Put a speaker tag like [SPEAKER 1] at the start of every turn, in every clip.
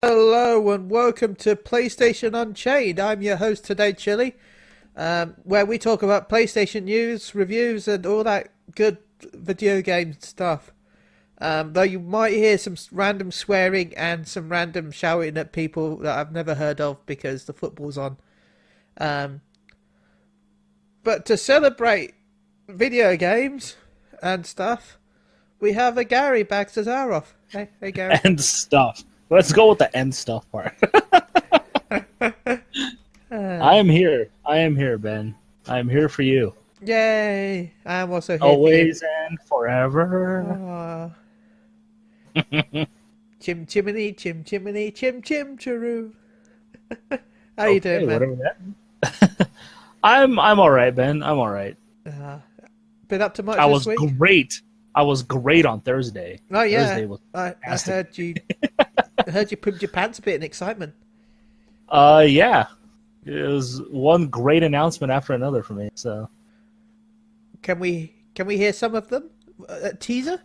[SPEAKER 1] Hello and welcome to PlayStation Unchained. I'm your host today, Chili, where we talk about PlayStation news, reviews, and all that good video game stuff. Though you might hear some random swearing and some random shouting at people that I've never heard of because the football's on. But to celebrate video games and stuff, we have a Gary Bagstazaroff. Hey, Gary.
[SPEAKER 2] And stuff. Let's go with the end stuff part. I am here. I am here, Ben. I am here for you.
[SPEAKER 1] Yay! I'm also here
[SPEAKER 2] Always
[SPEAKER 1] for you.
[SPEAKER 2] and forever.
[SPEAKER 1] Chim chimney, chim chimney, chim chim chiroo. How you doing, man?
[SPEAKER 2] Whatever that. I'm all right, Ben. I'm all right.
[SPEAKER 1] Been up to much
[SPEAKER 2] I
[SPEAKER 1] this
[SPEAKER 2] was
[SPEAKER 1] week?
[SPEAKER 2] great. I was great on Thursday.
[SPEAKER 1] Oh yeah,
[SPEAKER 2] Thursday was
[SPEAKER 1] I
[SPEAKER 2] fantastic.
[SPEAKER 1] heard you. I heard you pooped your pants a bit in excitement.
[SPEAKER 2] Yeah. It was one great announcement after another for me. So
[SPEAKER 1] Can we hear some of them? A teaser?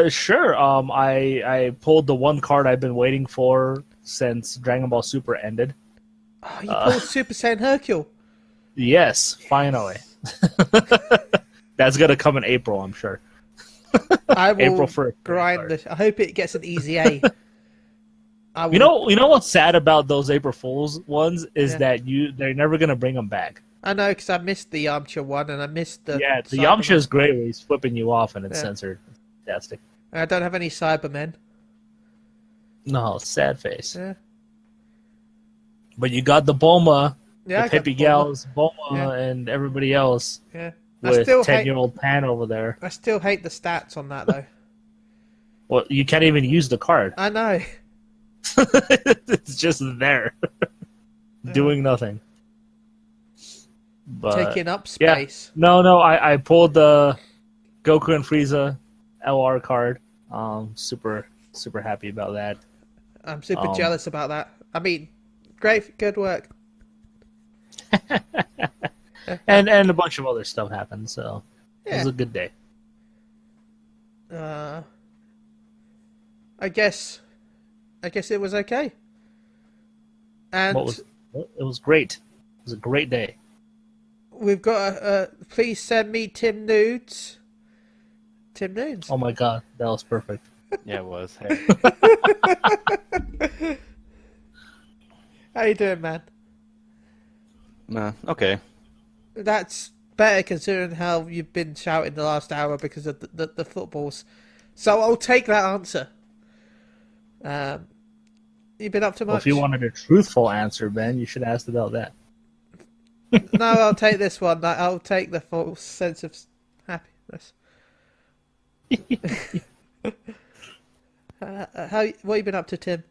[SPEAKER 2] Sure. I pulled the one card I've been waiting for since Dragon Ball Super ended.
[SPEAKER 1] Oh, you pulled Super Saiyan Hercule.
[SPEAKER 2] Yes, finally. That's gonna come in April, I'm sure.
[SPEAKER 1] I will
[SPEAKER 2] April 1st.
[SPEAKER 1] grind this. I hope it gets an easy A.
[SPEAKER 2] You know what's sad about those April Fools ones is that they're never gonna bring them back.
[SPEAKER 1] I know, because I missed the Yamcha one and I missed the.
[SPEAKER 2] Yeah, the
[SPEAKER 1] Cybermen.
[SPEAKER 2] Yamcha is great where he's flipping you off and it's censored. Fantastic.
[SPEAKER 1] I don't have any Cybermen.
[SPEAKER 2] No, sad face.
[SPEAKER 1] Yeah.
[SPEAKER 2] But you got the Bulma,
[SPEAKER 1] Yeah, I
[SPEAKER 2] the
[SPEAKER 1] got
[SPEAKER 2] Pippi
[SPEAKER 1] Bulma.
[SPEAKER 2] Gals, Bulma,
[SPEAKER 1] Yeah.
[SPEAKER 2] and everybody else
[SPEAKER 1] Yeah. I
[SPEAKER 2] with
[SPEAKER 1] still
[SPEAKER 2] 10-year-old Pan over there.
[SPEAKER 1] I still hate the stats on that though.
[SPEAKER 2] Well, you can't even use the card.
[SPEAKER 1] I know.
[SPEAKER 2] It's just there, doing nothing. But,
[SPEAKER 1] Taking up space.
[SPEAKER 2] No. I pulled the Goku and Frieza LR card. Super happy about that.
[SPEAKER 1] I'm super jealous about that. I mean, great, good work.
[SPEAKER 2] and a bunch of other stuff happened, so it was
[SPEAKER 1] Yeah.
[SPEAKER 2] a good day.
[SPEAKER 1] I guess it was okay. And
[SPEAKER 2] It was great. It was a great day.
[SPEAKER 1] we've got please send me Tim nudes. Tim nudes.
[SPEAKER 2] Oh my god, that was perfect.
[SPEAKER 3] Yeah, it was. Hey.
[SPEAKER 1] How you doing, man?
[SPEAKER 3] Okay.
[SPEAKER 1] That's better considering how you've been shouting the last hour because of the footballs. So I'll take that answer. You been up to much?
[SPEAKER 2] Well, if you wanted a truthful answer, Ben, you should ask about that.
[SPEAKER 1] No, I'll take this one. I'll take the false sense of happiness. What you been up to, Tim?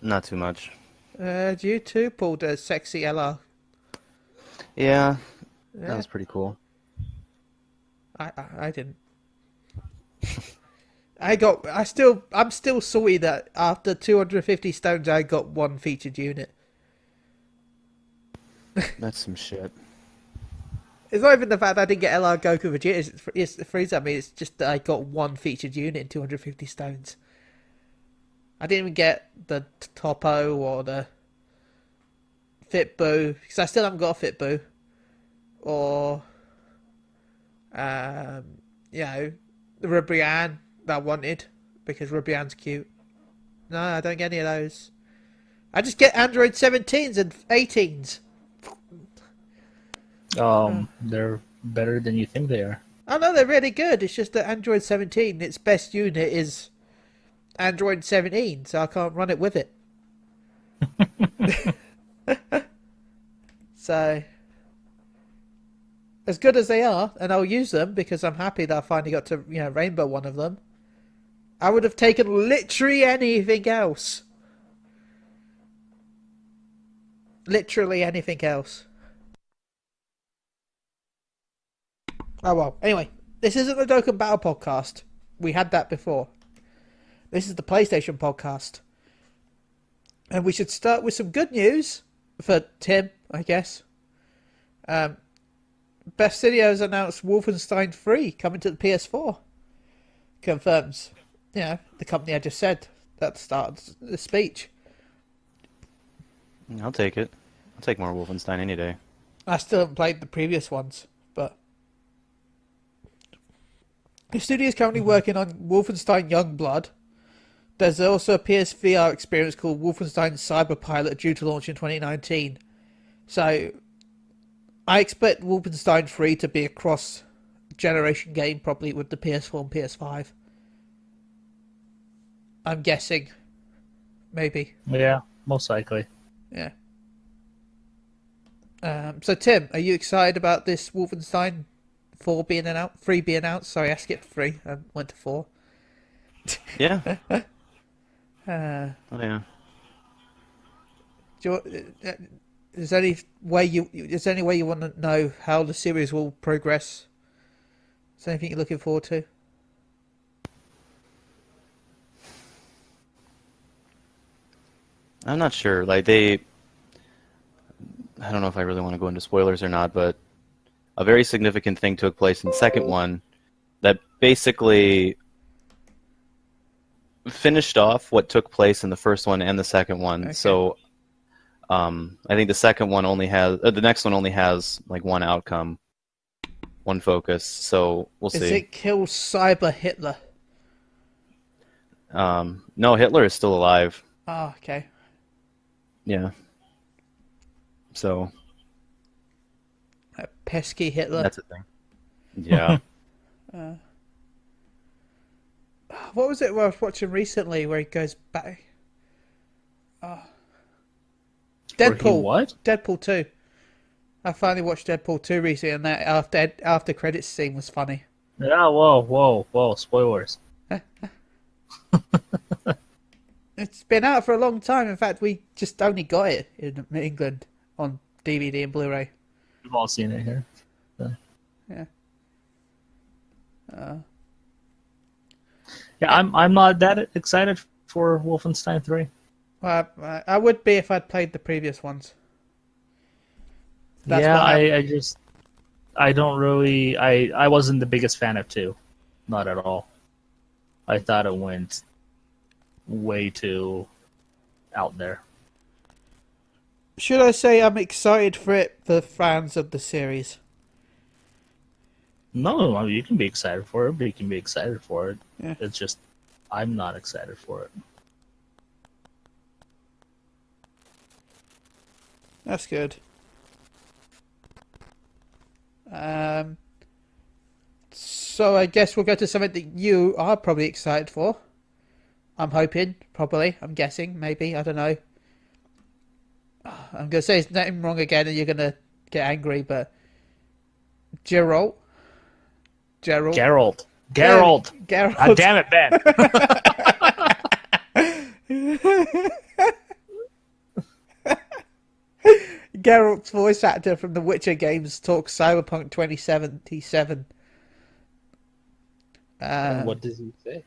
[SPEAKER 3] Not too much.
[SPEAKER 1] You too pulled a sexy LR.
[SPEAKER 3] Yeah,
[SPEAKER 1] Yeah.
[SPEAKER 3] that was pretty cool.
[SPEAKER 1] I didn't. I'm still salty that after 250 stones I got one featured unit.
[SPEAKER 3] That's some shit.
[SPEAKER 1] It's not even the fact that I didn't get LR Goku Vegeta. It's Frieza. I mean, it's just that I got one featured unit in 250 stones. I didn't even get the Topo or the Fit Boo because I still haven't got a Fit Boo. Or, the Rubrian that I wanted because Rubrian's cute. No, I don't get any of those. I just get Android 17s and 18s.
[SPEAKER 2] They're better than you think they are.
[SPEAKER 1] I know they're really good. It's just that Android 17, its best unit is Android 17, so I can't run it with it. So, as good as they are, and I'll use them because I'm happy that I finally got to rainbow one of them. I would have taken literally anything else. Literally anything else. Oh well. Anyway, this isn't the Dokkan Battle podcast. We had that before. This is the PlayStation podcast. And we should start with some good news for Tim, I guess. Best Studios announced Wolfenstein 3 coming to the PS4. Confirms. Yeah, the company I just said that starts the speech.
[SPEAKER 3] I'll take it. I'll take more Wolfenstein any day.
[SPEAKER 1] I still haven't played the previous ones, but the studio is currently working on Wolfenstein Youngblood. There's also a PSVR experience called Wolfenstein Cyberpilot due to launch in 2019. So I expect Wolfenstein 3 to be a cross-generation game, probably with the PS4 and PS5. I'm guessing. Maybe.
[SPEAKER 2] Yeah, most likely.
[SPEAKER 1] Yeah. So Tim, are you excited about this Wolfenstein 4 being announced? 3 being announced? Sorry, I skipped 3 and went to 4.
[SPEAKER 3] Yeah.
[SPEAKER 1] Uh,
[SPEAKER 3] Oh, yeah.
[SPEAKER 1] do you, is there any way you want to know how the series will progress? Is there anything you're looking forward to?
[SPEAKER 3] I'm not sure. I don't know if I really want to go into spoilers or not, but a very significant thing took place in the second one that basically finished off what took place in the first one and the second one.
[SPEAKER 1] Okay.
[SPEAKER 3] So I think the second one the next one only has like one outcome, one focus. So we'll
[SPEAKER 1] Is
[SPEAKER 3] see.
[SPEAKER 1] it kill Cyber Hitler?
[SPEAKER 3] No, Hitler is still alive.
[SPEAKER 1] Ah, okay.
[SPEAKER 3] Yeah. So
[SPEAKER 1] That pesky Hitler.
[SPEAKER 3] that's a thing. Yeah.
[SPEAKER 1] What was it I was watching recently where he goes back?
[SPEAKER 2] Where
[SPEAKER 1] Deadpool.
[SPEAKER 2] he what?
[SPEAKER 1] Deadpool 2. I finally watched Deadpool 2 recently, and that after credits scene was funny.
[SPEAKER 2] Yeah, whoa. Spoilers.
[SPEAKER 1] It's been out for a long time. In fact, we just only got it in England on DVD and Blu-ray.
[SPEAKER 2] We've all seen it here.
[SPEAKER 1] Yeah.
[SPEAKER 2] Yeah, I'm not that excited for Wolfenstein 3.
[SPEAKER 1] Well, I would be if I'd played the previous ones. That's
[SPEAKER 2] Yeah,
[SPEAKER 1] why
[SPEAKER 2] I don't really I wasn't the biggest fan of 2. Not at all. I thought it went way too out there.
[SPEAKER 1] Should I say I'm excited for it for fans of the series?
[SPEAKER 2] No, I mean, you can be excited for it, but you can be excited for it.
[SPEAKER 1] Yeah.
[SPEAKER 2] It's just I'm not excited for it.
[SPEAKER 1] That's good. So I guess we'll go to something that you are probably excited for. I'm hoping, probably. I'm guessing, maybe. I don't know. I'm going to say it's nothing wrong again and you're going to get angry, but... Geralt.
[SPEAKER 2] Geralt.
[SPEAKER 1] Geralt.
[SPEAKER 2] God damn it, Ben.
[SPEAKER 1] Geralt's voice actor from the Witcher games talks Cyberpunk 2077.
[SPEAKER 2] What does he say?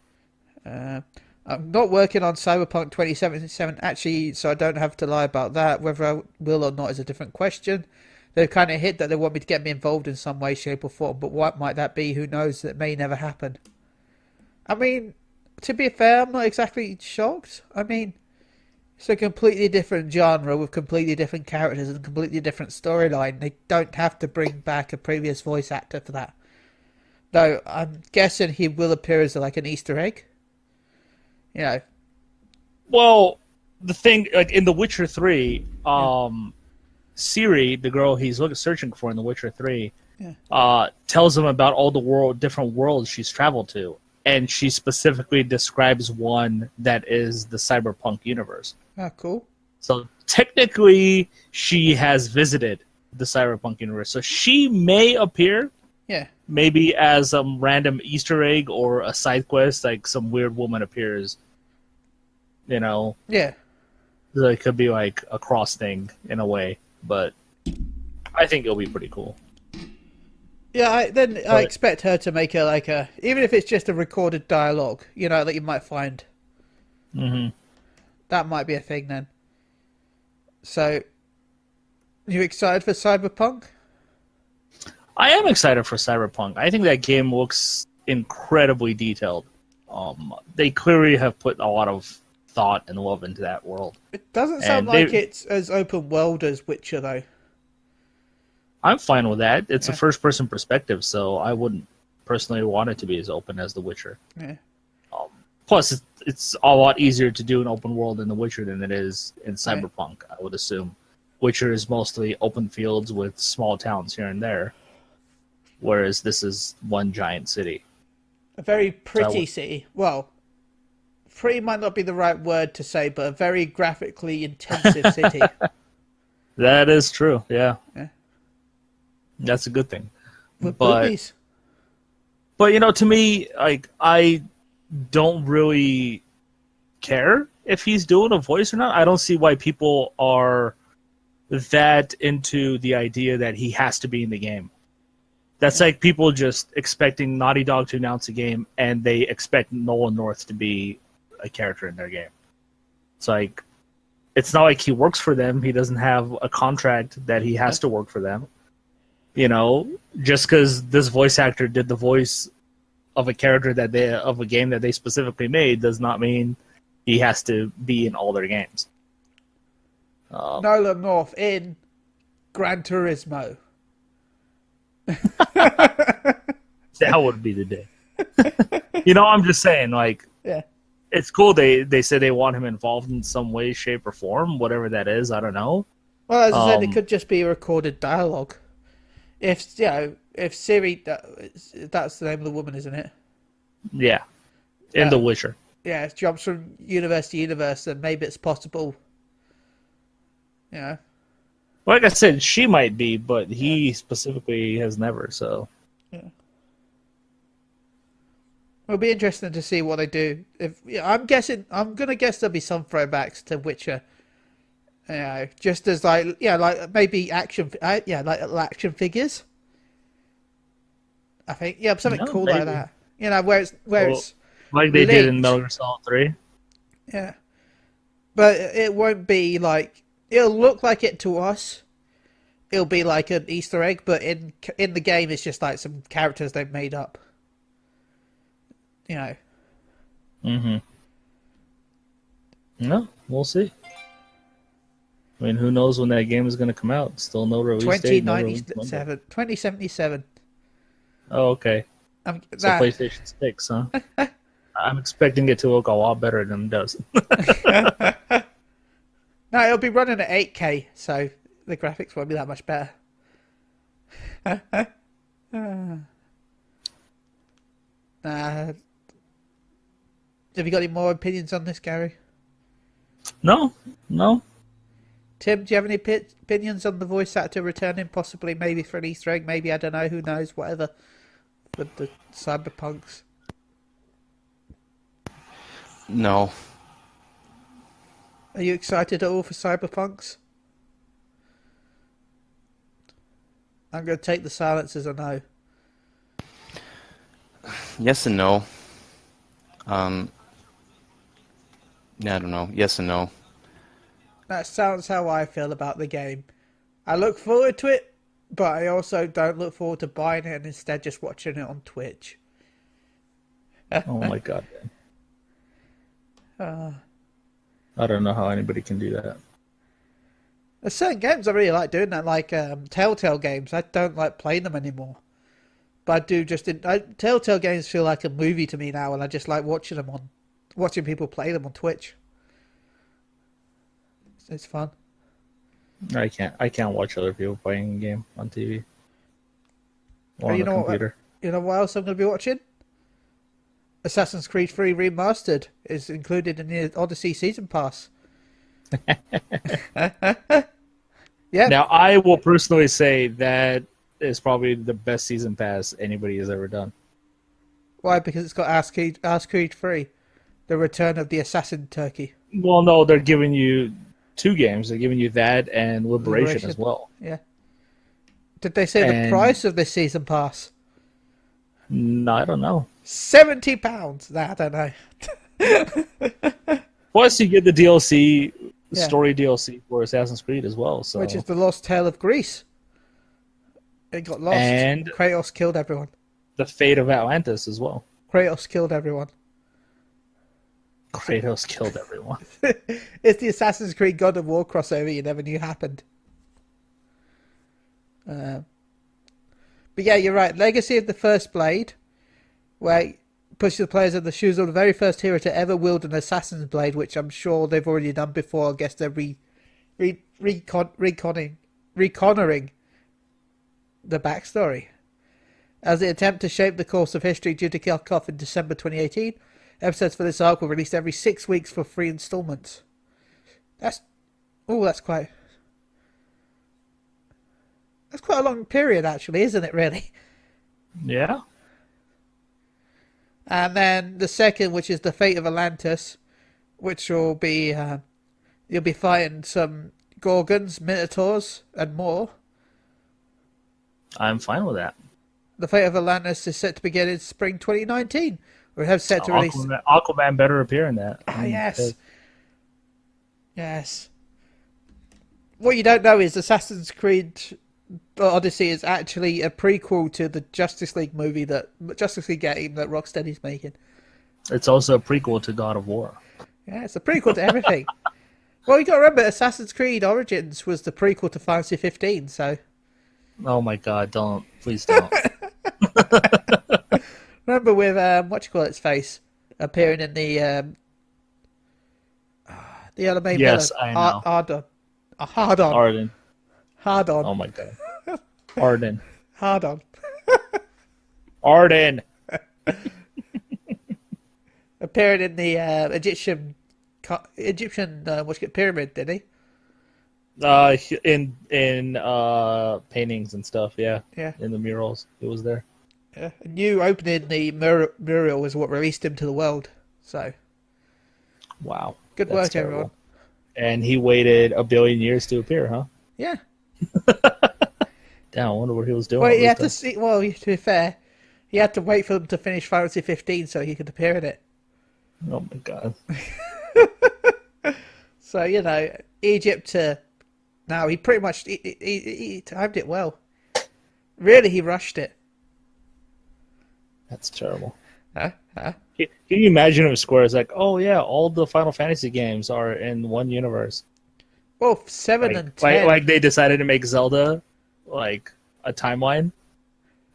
[SPEAKER 1] I'm not working on Cyberpunk 2077 actually, so I don't have to lie about that. Whether I will or not is a different question. They've kind of hit that they want me to get me involved in some way, shape or form, but what might that be? Who knows? That may never happen. I mean, to be fair, I'm not exactly shocked. I mean, it's a completely different genre with completely different characters and completely different storyline. They don't have to bring back a previous voice actor for that. Though, I'm guessing he will appear as like an Easter egg. You know.
[SPEAKER 2] Well, the thing, like in The Witcher 3, Ciri, the girl he's searching for in The Witcher 3, tells him about all the different worlds she's traveled to. And she specifically describes one that is the cyberpunk universe.
[SPEAKER 1] Ah, cool.
[SPEAKER 2] So technically, she has visited the cyberpunk universe. So she may appear, maybe as some random Easter egg or a side quest, like some weird woman appears. You know,
[SPEAKER 1] Yeah.
[SPEAKER 2] so it could be like a cross thing in a way, but I think it'll be pretty cool.
[SPEAKER 1] Yeah, I expect her to make a even if it's just a recorded dialogue, you know, that you might find.
[SPEAKER 2] Mm-hmm.
[SPEAKER 1] That might be a thing then. So, you excited for Cyberpunk?
[SPEAKER 2] I am excited for Cyberpunk. I think that game looks incredibly detailed. They clearly have put a lot of thought and love into that world.
[SPEAKER 1] It doesn't sound like it's as open world as Witcher, though.
[SPEAKER 2] I'm fine with that. It's a first-person perspective, so I wouldn't personally want it to be as open as The Witcher.
[SPEAKER 1] Yeah.
[SPEAKER 2] Plus, it's a lot easier to do an open world in The Witcher than it is in Cyberpunk, I would assume. Witcher is mostly open fields with small towns here and there, whereas this is one giant city.
[SPEAKER 1] A very pretty city. Well, pretty might not be the right word to say, but a very graphically intensive city.
[SPEAKER 2] That is true, yeah. That's a good thing. But to me, like, I don't really care if he's doing a voice or not. I don't see why people are that into the idea that he has to be in the game. That's like people just expecting Naughty Dog to announce a game and they expect Nolan North to be a character in their game. It's like, it's not like he works for them. He doesn't have a contract that he has to work for them. Just because this voice actor did the voice of a character of a game that they specifically made does not mean he has to be in all their games.
[SPEAKER 1] Nolan North in Gran Turismo.
[SPEAKER 2] That would be the day. I'm just saying, like, it's cool. They say they want him involved in some way, shape, or form, whatever that is. I don't know.
[SPEAKER 1] Well, as I said, it could just be a recorded dialogue. If Siri, that's the name of the woman, isn't it?
[SPEAKER 2] Yeah, in The Witcher.
[SPEAKER 1] Yeah, it jumps from universe to universe, then maybe it's possible. Yeah.
[SPEAKER 2] Like I said, she might be, but he specifically has never. So.
[SPEAKER 1] Yeah. It'll be interesting to see what they do. I'm gonna guess there'll be some throwbacks to Witcher. Just as like maybe action figures. I think something cool
[SPEAKER 2] maybe.
[SPEAKER 1] like that. Where it's
[SPEAKER 2] like they did in Metal Gear Solid 3.
[SPEAKER 1] Yeah, but it won't be like, it'll look like it to us. It'll be like an Easter egg, but in the game, it's just like some characters they've made up.
[SPEAKER 2] Mm-hmm. No, we'll see. I mean, who knows when that game is going to come out? Still no release date.
[SPEAKER 1] 2077.
[SPEAKER 2] Oh, okay. So PlayStation 6, huh? I'm expecting it to look a lot better than it does.
[SPEAKER 1] No, it'll be running at 8K, so the graphics won't be that much better. Have you got any more opinions on this, Gary?
[SPEAKER 2] No.
[SPEAKER 1] Tim, do you have any opinions on the voice actor returning, possibly maybe for an Easter egg, maybe, I don't know, who knows, whatever, with the Cyberpunks?
[SPEAKER 3] No.
[SPEAKER 1] Are you excited at all for Cyberpunks? I'm going to take the silence as a no.
[SPEAKER 3] Yes and no. I don't know. Yes and no.
[SPEAKER 1] That sounds how I feel about the game. I look forward to it, but I also don't look forward to buying it and instead just watching it on Twitch.
[SPEAKER 2] Oh my god. I don't know how anybody can do that.
[SPEAKER 1] There's certain games I really like doing that, like Telltale games. I don't like playing them anymore. But I do Telltale games feel like a movie to me now, and I just like watching people play them on Twitch. It's fun.
[SPEAKER 2] I can't watch other people playing a game on TV or on
[SPEAKER 1] the
[SPEAKER 2] computer.
[SPEAKER 1] You know what else I'm going to be watching? Assassin's Creed 3 Remastered is included in the Odyssey Season Pass. Yeah.
[SPEAKER 2] Now, I will personally say that is probably the best Season Pass anybody has ever done.
[SPEAKER 1] Why? Because it's got Assassin's Creed 3, the Return of the Assassin Turkey.
[SPEAKER 2] Well, no, they're giving you 2 games. They're giving you that and Liberation as well.
[SPEAKER 1] Yeah. Did they say the price of this Season Pass?
[SPEAKER 2] No, I don't know.
[SPEAKER 1] £70. Nah, I don't know.
[SPEAKER 2] Plus, you get the DLC, story DLC for Assassin's Creed as well. So,
[SPEAKER 1] which is the Lost Tale of Greece. It got lost.
[SPEAKER 2] And
[SPEAKER 1] Kratos killed everyone.
[SPEAKER 2] The Fate of Atlantis as well.
[SPEAKER 1] Kratos killed everyone.
[SPEAKER 2] Kratos killed everyone.
[SPEAKER 1] It's the Assassin's Creed God of War crossover you never knew happened. But yeah, you're right. Legacy of the First Blade, where it pushes the players in the shoes of the very first hero to ever wield an assassin's blade, which I'm sure they've already done before. I guess they're reconnoring the backstory. As they attempt to shape the course of history due to kick off in December 2018, episodes for this arc were released every 6 weeks for 3 installments. That's quite a long period, actually, isn't it, really?
[SPEAKER 2] Yeah.
[SPEAKER 1] And then the second, which is The Fate of Atlantis, which will be, you'll be fighting some Gorgons, Minotaurs, and more.
[SPEAKER 2] I'm fine with that.
[SPEAKER 1] The Fate of Atlantis is set to begin in spring 2019. We have set to release...
[SPEAKER 2] Aquaman better appear in that.
[SPEAKER 1] Yes. Yes. What you don't know is Assassin's Creed Odyssey is actually a prequel to the Justice League game that Rocksteady's making.
[SPEAKER 2] It's also a prequel to God of War.
[SPEAKER 1] Yeah, it's a prequel to everything. Well, you got to remember, Assassin's Creed Origins was the prequel to Final Fantasy 15, so...
[SPEAKER 2] Oh my god, please don't.
[SPEAKER 1] Remember with, its face, appearing in the other main
[SPEAKER 2] yes,
[SPEAKER 1] villain,
[SPEAKER 2] I know.
[SPEAKER 1] Hardon. Hardon.
[SPEAKER 2] Oh my god. Arden.
[SPEAKER 1] Hardon.
[SPEAKER 2] Arden.
[SPEAKER 1] Appearing in the Egyptian pyramid, did he?
[SPEAKER 2] In paintings and stuff, yeah.
[SPEAKER 1] Yeah.
[SPEAKER 2] In the murals, it was there.
[SPEAKER 1] Yeah. A new opening the mural was what released him to the world. So.
[SPEAKER 2] Wow.
[SPEAKER 1] Good work, terrible. Everyone.
[SPEAKER 2] And he waited 1 billion years to appear, huh?
[SPEAKER 1] Yeah.
[SPEAKER 2] Damn, I wonder what he was doing.
[SPEAKER 1] Well, you have to see. Well, to be fair, he had to wait for them to finish Final Fantasy 15 so he could appear in it.
[SPEAKER 2] Oh my god.
[SPEAKER 1] So Egypt to now he pretty much he timed it well. Really, he rushed it.
[SPEAKER 2] That's terrible.
[SPEAKER 1] Huh?
[SPEAKER 2] Can you imagine if Square is like, oh yeah, all the Final Fantasy games are in one universe?
[SPEAKER 1] Well, 7 and 10.
[SPEAKER 2] Like they decided to make Zelda like a timeline.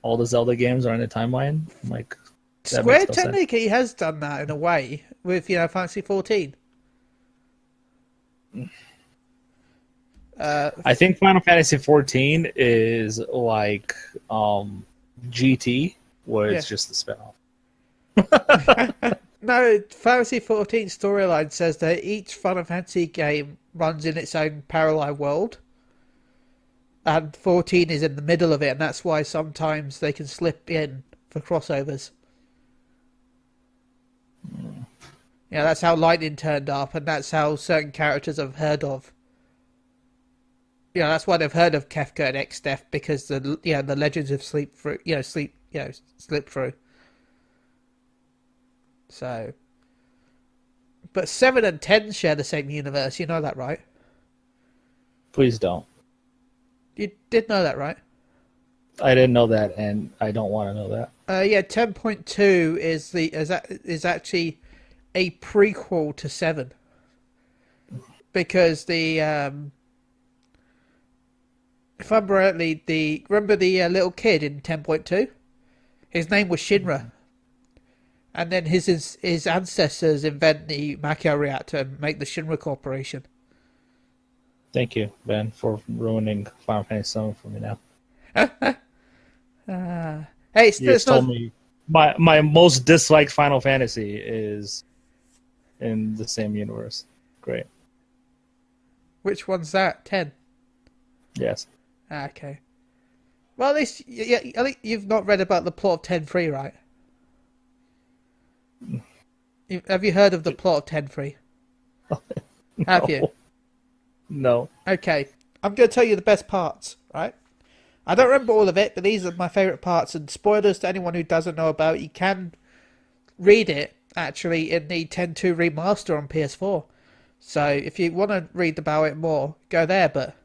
[SPEAKER 2] All the Zelda games are in a timeline. Like
[SPEAKER 1] Square technically has done that in a way with Final Fantasy 14.
[SPEAKER 2] I think Final Fantasy 14 is like GT, where it's just the spinoff.
[SPEAKER 1] No, Fantasy 14 storyline says that each Final Fantasy game runs in its own parallel world, and 14 is in the middle of it, and that's why sometimes they can slip in for crossovers. Yeah, that's how Lightning turned up, and that's how certain characters I've heard of. Yeah, that's why they've heard of Kefka and X-Death, because the legends of slipped through. So, but 7 and 10 share the same universe. You know that, right?
[SPEAKER 2] Please don't.
[SPEAKER 1] You did know that, right?
[SPEAKER 2] I didn't know that, and I don't want to know that.
[SPEAKER 1] 10.2 is actually a prequel to 7, because the if I'm rightly, remember the little kid in 10.2? His name was Shinra. And then his ancestors invent the Machio reactor and make the Shinra Corporation.
[SPEAKER 2] Thank you, Ben, for ruining Final Fantasy VII for me now.
[SPEAKER 1] Hey,
[SPEAKER 2] you just told me my most disliked Final Fantasy is in the same universe. Great.
[SPEAKER 1] Which one's that? 10?
[SPEAKER 2] Yes.
[SPEAKER 1] Okay. Well, at least I think you've not read about the plot of 10.3, right? Have you heard of the plot of 10.3?
[SPEAKER 2] No.
[SPEAKER 1] Have you?
[SPEAKER 2] No.
[SPEAKER 1] Okay. I'm going to tell you the best parts, right? I don't remember all of it, but these are my favourite parts. And spoilers to anyone who doesn't know about it, you can read it, actually, in the 10.2 remaster on PS4. So if you want to read about it more, go there. But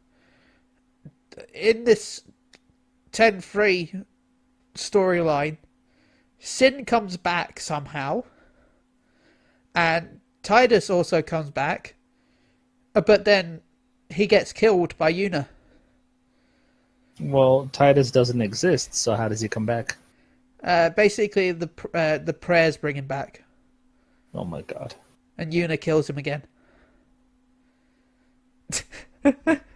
[SPEAKER 1] in this 10.3 storyline, Sin comes back somehow, and Tidus also comes back, but then he gets killed by Yuna.
[SPEAKER 2] Well, Tidus doesn't exist, so how does he come back?
[SPEAKER 1] Basically, the prayers bring him back.
[SPEAKER 2] Oh my god.
[SPEAKER 1] And Yuna kills him again.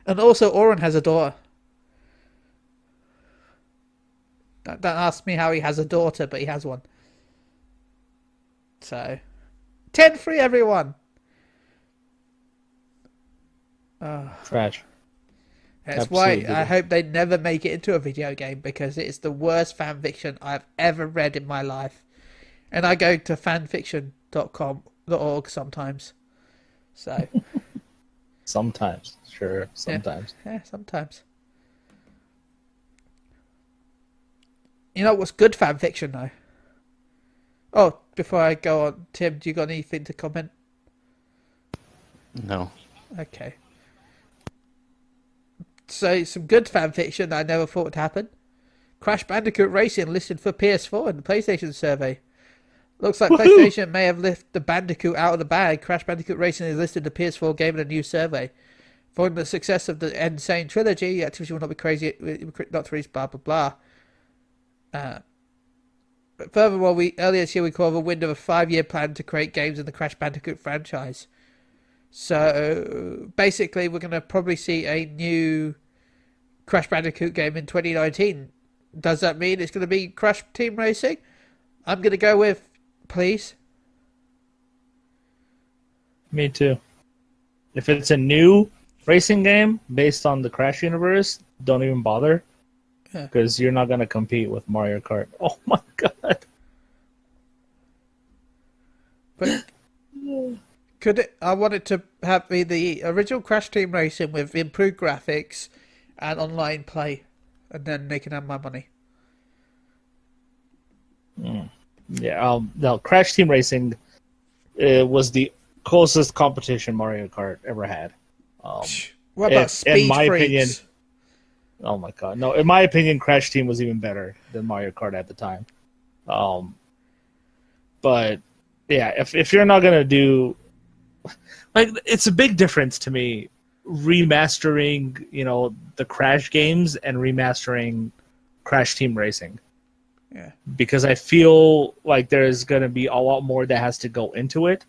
[SPEAKER 1] And also, Auron has a daughter. Don't ask me how he has a daughter, but he has one. So, 10-3, everyone.
[SPEAKER 2] Trash.
[SPEAKER 1] That's
[SPEAKER 2] Absolutely.
[SPEAKER 1] why I hope they never make it into a video game, because it's the worst fan fiction I've ever read in my life. And I go to fanfiction.com.org sometimes. So
[SPEAKER 2] sometimes, sure, sometimes.
[SPEAKER 1] Yeah, sometimes. You know what's good fan fiction though? Oh, before I go on, Tim, do you got anything to comment?
[SPEAKER 3] No.
[SPEAKER 1] Okay. So, some good fan fiction that I never thought would happen. Crash Bandicoot Racing listed for PS4 in the PlayStation survey. Looks like PlayStation may have lifted the Bandicoot out of the bag. Crash Bandicoot Racing is listed the PS4 game in a new survey. Following the success of the Insane trilogy, Activision will not be crazy not to release blah blah blah. But furthermore, earlier this year we called a window of a 5-year plan to create games in the Crash Bandicoot franchise. So basically, we're going to probably see a new Crash Bandicoot game in 2019. Does that mean it's going to be Crash Team Racing? I'm going to go with please.
[SPEAKER 2] Me too. If it's a new racing game based on the Crash universe, don't even bother. Because you're not going to compete with Mario Kart. Oh my god.
[SPEAKER 1] But could it? I want it to have the original Crash Team Racing with improved graphics and online play, and then they can have my money.
[SPEAKER 2] Yeah, no, Crash Team Racing was the closest competition Mario Kart ever had.
[SPEAKER 1] What about Speed
[SPEAKER 2] in my
[SPEAKER 1] Freaks?
[SPEAKER 2] opinion, oh my god, no! In my opinion, Crash Team was even better than Mario Kart at the time. But yeah, if you're not gonna do, like, it's a big difference to me remastering, the Crash games and remastering Crash Team Racing.
[SPEAKER 1] Yeah.
[SPEAKER 2] Because I feel like there's gonna be a lot more that has to go into it.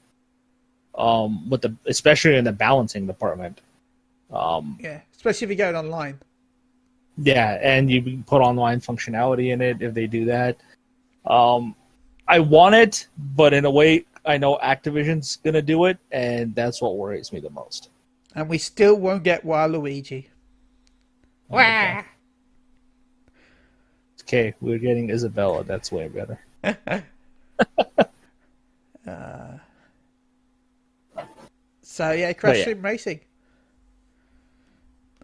[SPEAKER 2] Especially in the balancing department.
[SPEAKER 1] Yeah, especially if you're going online.
[SPEAKER 2] Yeah, and you put online functionality in it if they do that. I want it, but in a way, I know Activision's gonna do it, and that's what worries me the most.
[SPEAKER 1] And we still won't get Waluigi.
[SPEAKER 2] Oh, okay, we're getting Isabella. That's way better.
[SPEAKER 1] So yeah, Crash Team Racing.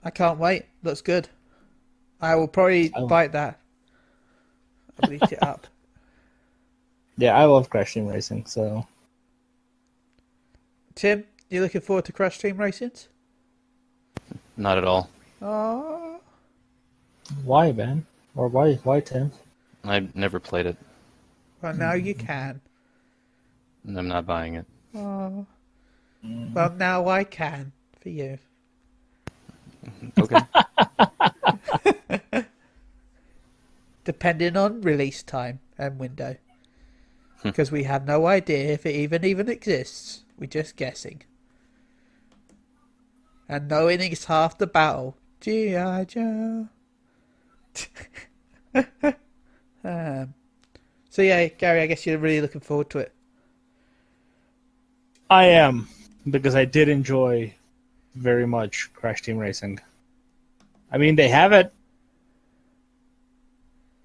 [SPEAKER 1] I can't wait. Looks good. I will probably bite that. I'll eat it up.
[SPEAKER 2] Yeah, I love Crash Team Racing. So,
[SPEAKER 1] Tim, you looking forward to Crash Team Racings?
[SPEAKER 3] Not at all.
[SPEAKER 1] Oh.
[SPEAKER 2] Why, Ben? Or why Tim?
[SPEAKER 3] I've never played it.
[SPEAKER 1] Well, now you can.
[SPEAKER 3] And I'm not buying it.
[SPEAKER 1] Oh. Well, now I can for you.
[SPEAKER 3] Okay.
[SPEAKER 1] Depending on release time and window. Because we have no idea if it even exists. We're just guessing. And knowing is half the battle. G.I. Joe. So yeah, Gary, I guess you're really looking forward to it.
[SPEAKER 2] I am, because I did enjoy very much Crash Team Racing. I mean, they have it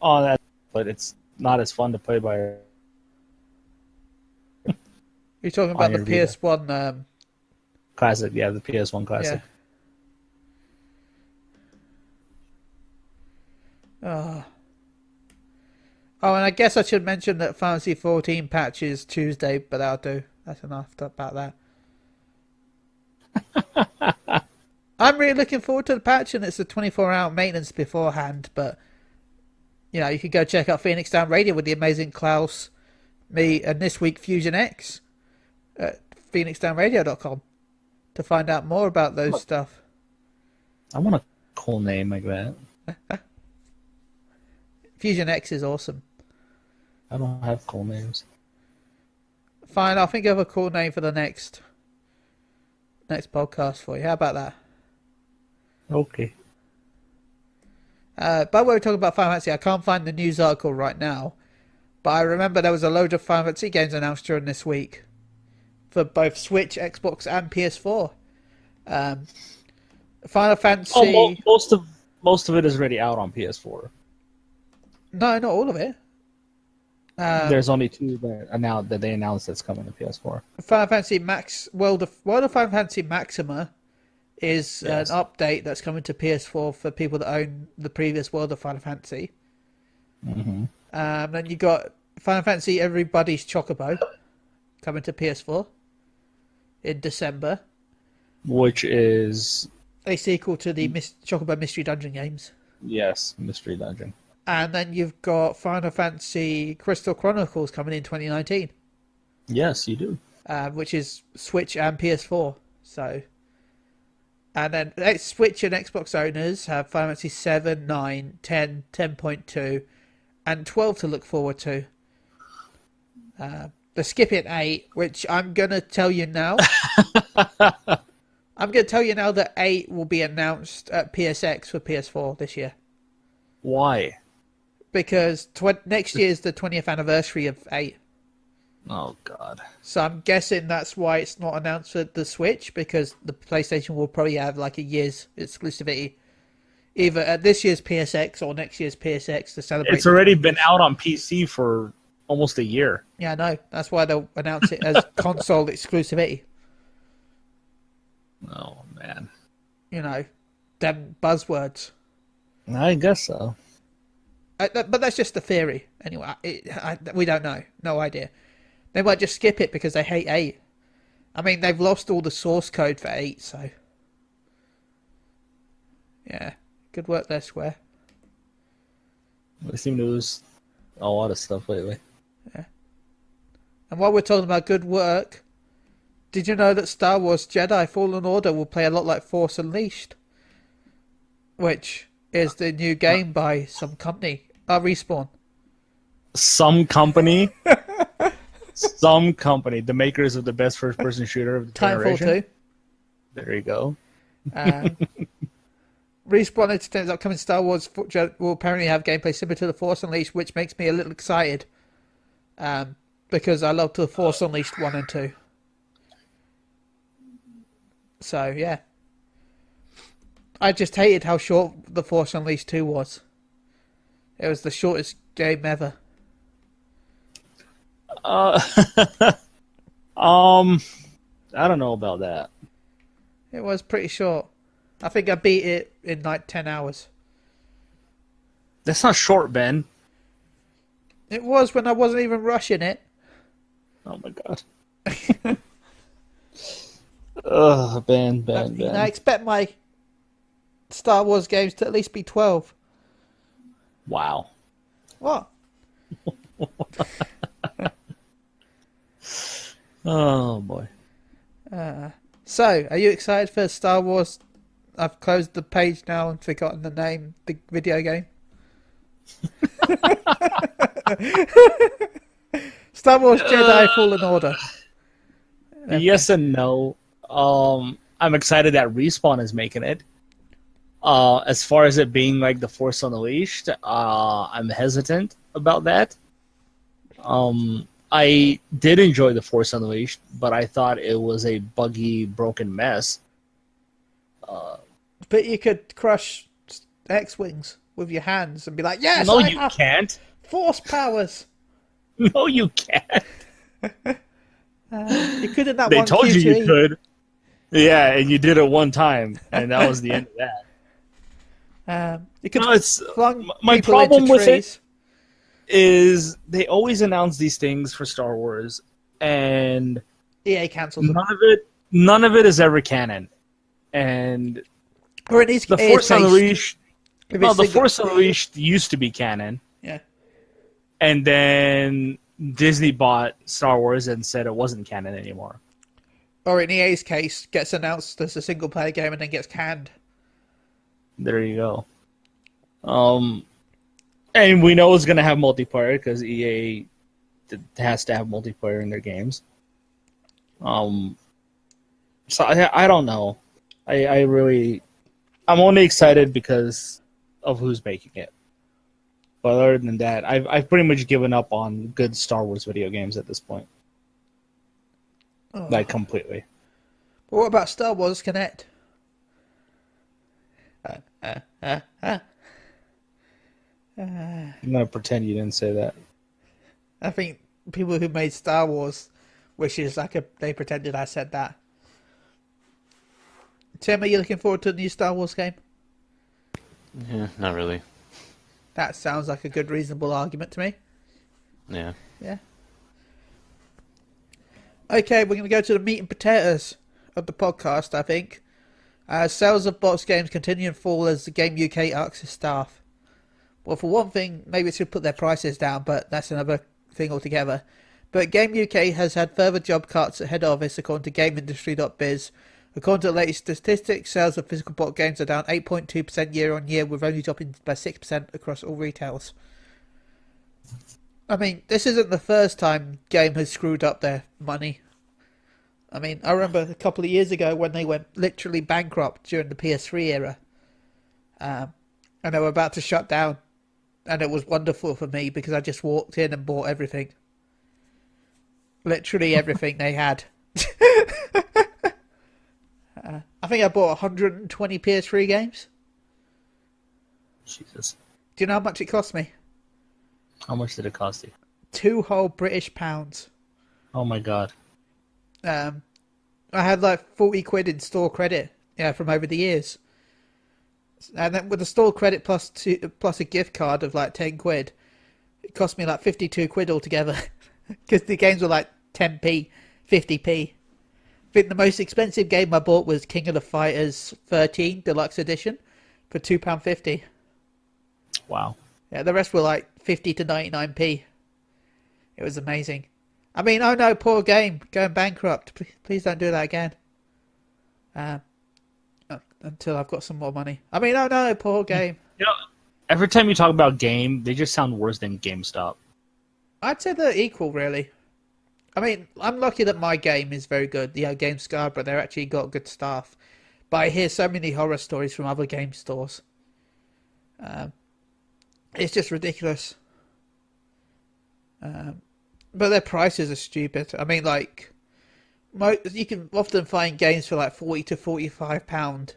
[SPEAKER 2] on that, but it's not as fun to play by.
[SPEAKER 1] You're talking about the PS1
[SPEAKER 2] Classic, yeah, the PS1 Classic.
[SPEAKER 1] Yeah. Oh, and I guess I should mention that Fantasy 14 patch is Tuesday, but I'll do. That's enough about that. I'm really looking forward to the patch, and it's a 24-hour maintenance beforehand, but you could go check out Phoenix Down Radio with the amazing Klaus, me, and this week Fusion X. PhoenixDownRadio.com to find out more about those stuff.
[SPEAKER 2] I want a cool name like that.
[SPEAKER 1] Fusion X is awesome.
[SPEAKER 2] I don't have cool names.
[SPEAKER 1] Fine, I'll think of a cool name for the next podcast for you. How about that?
[SPEAKER 2] Okay.
[SPEAKER 1] By the way, we're talking about Final Fantasy. I can't find the news article right now, but I remember there was a load of Final Fantasy games announced during this week for both Switch, Xbox, and PS4. Final Fantasy.
[SPEAKER 2] Most of it is already out on PS4.
[SPEAKER 1] No, not all of it.
[SPEAKER 2] There's only 2 that they announced that's coming to PS4.
[SPEAKER 1] Final Fantasy World of Final Fantasy Maxima is an update that's coming to PS4 for people that own the previous World of Final Fantasy.
[SPEAKER 2] Mm-hmm.
[SPEAKER 1] Then you got Final Fantasy Everybody's Chocobo coming to PS4 in December,
[SPEAKER 2] which is
[SPEAKER 1] a sequel to the Chocobo Mystery Dungeon games.
[SPEAKER 2] Yes, Mystery Dungeon.
[SPEAKER 1] And then you've got Final Fantasy Crystal Chronicles coming in 2019.
[SPEAKER 2] Yes, you do.
[SPEAKER 1] Which is Switch and PS4. So, and then Switch and Xbox owners have Final Fantasy 7, 9, 10, 10.2, and 12 to look forward to. They're skipping 8, which I'm going to tell you now. I'm going to tell you now that 8 will be announced at PSX for PS4 this year.
[SPEAKER 2] Why?
[SPEAKER 1] Because next year is the 20th anniversary of 8.
[SPEAKER 2] Oh, God.
[SPEAKER 1] So I'm guessing that's why it's not announced for the Switch, because the PlayStation will probably have like a year's exclusivity, either at this year's PSX or next year's PSX to celebrate.
[SPEAKER 2] It's already been out on PC for almost a year.
[SPEAKER 1] Yeah, I know. That's why they'll announce it as console exclusivity.
[SPEAKER 2] Oh, man.
[SPEAKER 1] You know, them buzzwords.
[SPEAKER 2] I guess so.
[SPEAKER 1] But that's just a theory. Anyway, we don't know. No idea. They might just skip it because they hate 8. I mean, they've lost all the source code for 8, so... Yeah. Good work there, Square.
[SPEAKER 2] They seem to lose a lot of stuff lately.
[SPEAKER 1] Yeah. And while we're talking about good work, did you know that Star Wars Jedi Fallen Order will play a lot like Force Unleashed? Which is the new game by some company. Respawn.
[SPEAKER 2] Some company? Some company. The makers of the best first-person shooter of the generation.
[SPEAKER 1] Titanfall 2.
[SPEAKER 2] There you go.
[SPEAKER 1] Respawn Entertainment's upcoming Star Wars will apparently have gameplay similar to The Force Unleashed, which makes me a little excited. Because I loved The Force Unleashed 1 and 2. So, yeah. I just hated how short The Force Unleashed 2 was. It was the shortest game ever.
[SPEAKER 2] I don't know about that.
[SPEAKER 1] It was pretty short. I think I beat it in like 10 hours.
[SPEAKER 2] That's not short, Ben.
[SPEAKER 1] It was when I wasn't even rushing it.
[SPEAKER 2] Oh my god. Ugh, Ben.
[SPEAKER 1] I expect my Star Wars games to at least be 12.
[SPEAKER 2] Wow.
[SPEAKER 1] What?
[SPEAKER 2] Oh boy.
[SPEAKER 1] So, are you excited for Star Wars? I've closed the page now and forgotten the name, the video game. Star Wars Jedi Fallen Order.
[SPEAKER 2] Yes and no. I'm excited that Respawn is making it. As far as it being like The Force Unleashed, I'm hesitant about that. I did enjoy The Force Unleashed, but I thought it was a buggy, broken mess.
[SPEAKER 1] But you could crush X-Wings with your hands and be like, yes,
[SPEAKER 2] no, you can't.
[SPEAKER 1] Force powers.
[SPEAKER 2] No, you can't.
[SPEAKER 1] You could in that
[SPEAKER 2] they
[SPEAKER 1] one
[SPEAKER 2] told
[SPEAKER 1] QTE.
[SPEAKER 2] you could. Yeah, and you did it one time, and that was the end of that.
[SPEAKER 1] You could
[SPEAKER 2] my problem with it is they always announce these things for Star Wars, and
[SPEAKER 1] EA cancels them.
[SPEAKER 2] None of it is ever canon. And
[SPEAKER 1] or it is
[SPEAKER 2] the Force Unleashed. Well, the Force Unleashed used to be canon.
[SPEAKER 1] Yeah.
[SPEAKER 2] And then Disney bought Star Wars and said it wasn't canon anymore.
[SPEAKER 1] Or in EA's case, gets announced as a single-player game and then gets canned.
[SPEAKER 2] There you go. And we know it's going to have multiplayer because EA has to have multiplayer in their games. So I don't know. I'm only excited because of who's making it. But other than that, I've pretty much given up on good Star Wars video games at this point.
[SPEAKER 1] Oh.
[SPEAKER 2] Like, completely.
[SPEAKER 1] But what about Star Wars Connect?
[SPEAKER 2] I'm going to pretend you didn't say that.
[SPEAKER 1] I think people who made Star Wars wishes they pretended I said that. Tim, are you looking forward to the new Star Wars game?
[SPEAKER 3] Yeah, not really.
[SPEAKER 1] That sounds like a good, reasonable argument to me.
[SPEAKER 3] Yeah.
[SPEAKER 1] Yeah. Okay, we're going to go to the meat and potatoes of the podcast, I think. Sales of box games continue to fall as the Game UK asks its staff. Well, for one thing, maybe it should put their prices down, but that's another thing altogether. But Game UK has had further job cuts at head office, according to GameIndustry.biz. According to the latest statistics, sales of physical box games are down 8.2% year on year, with only dropping by 6% across all retails. I mean, this isn't the first time Game has screwed up their money. I mean, I remember a couple of years ago when they went literally bankrupt during the PS3 era. And they were about to shut down. And it was wonderful for me because I just walked in and bought everything. Literally everything they had. I think I bought 120 PS3 games.
[SPEAKER 2] Jesus.
[SPEAKER 1] Do you know how much it cost me?
[SPEAKER 2] How much did it cost you?
[SPEAKER 1] 2 whole British pounds.
[SPEAKER 2] Oh my god.
[SPEAKER 1] I had like 40 quid in store credit, from over the years. And then with the store credit plus a gift card of like 10 quid, it cost me like 52 quid altogether. Because the games were like 10p, 50p. I think the most expensive game I bought was King of the Fighters 13 Deluxe Edition for £2.50.
[SPEAKER 2] Wow.
[SPEAKER 1] Yeah, the rest were like 50 to 99p. It was amazing. I mean, oh no, poor game, going bankrupt. Please don't do that again. Until I've got some more money. I mean, oh no, poor game.
[SPEAKER 2] You know, every time you talk about Game, they just sound worse than GameStop.
[SPEAKER 1] I'd say they're equal, really. I mean, I'm lucky that my game is very good. Game Scarborough, they're actually got good staff. But I hear so many horror stories from other game stores. It's just ridiculous. But their prices are stupid. I mean, like, you can often find games for like £40 to £45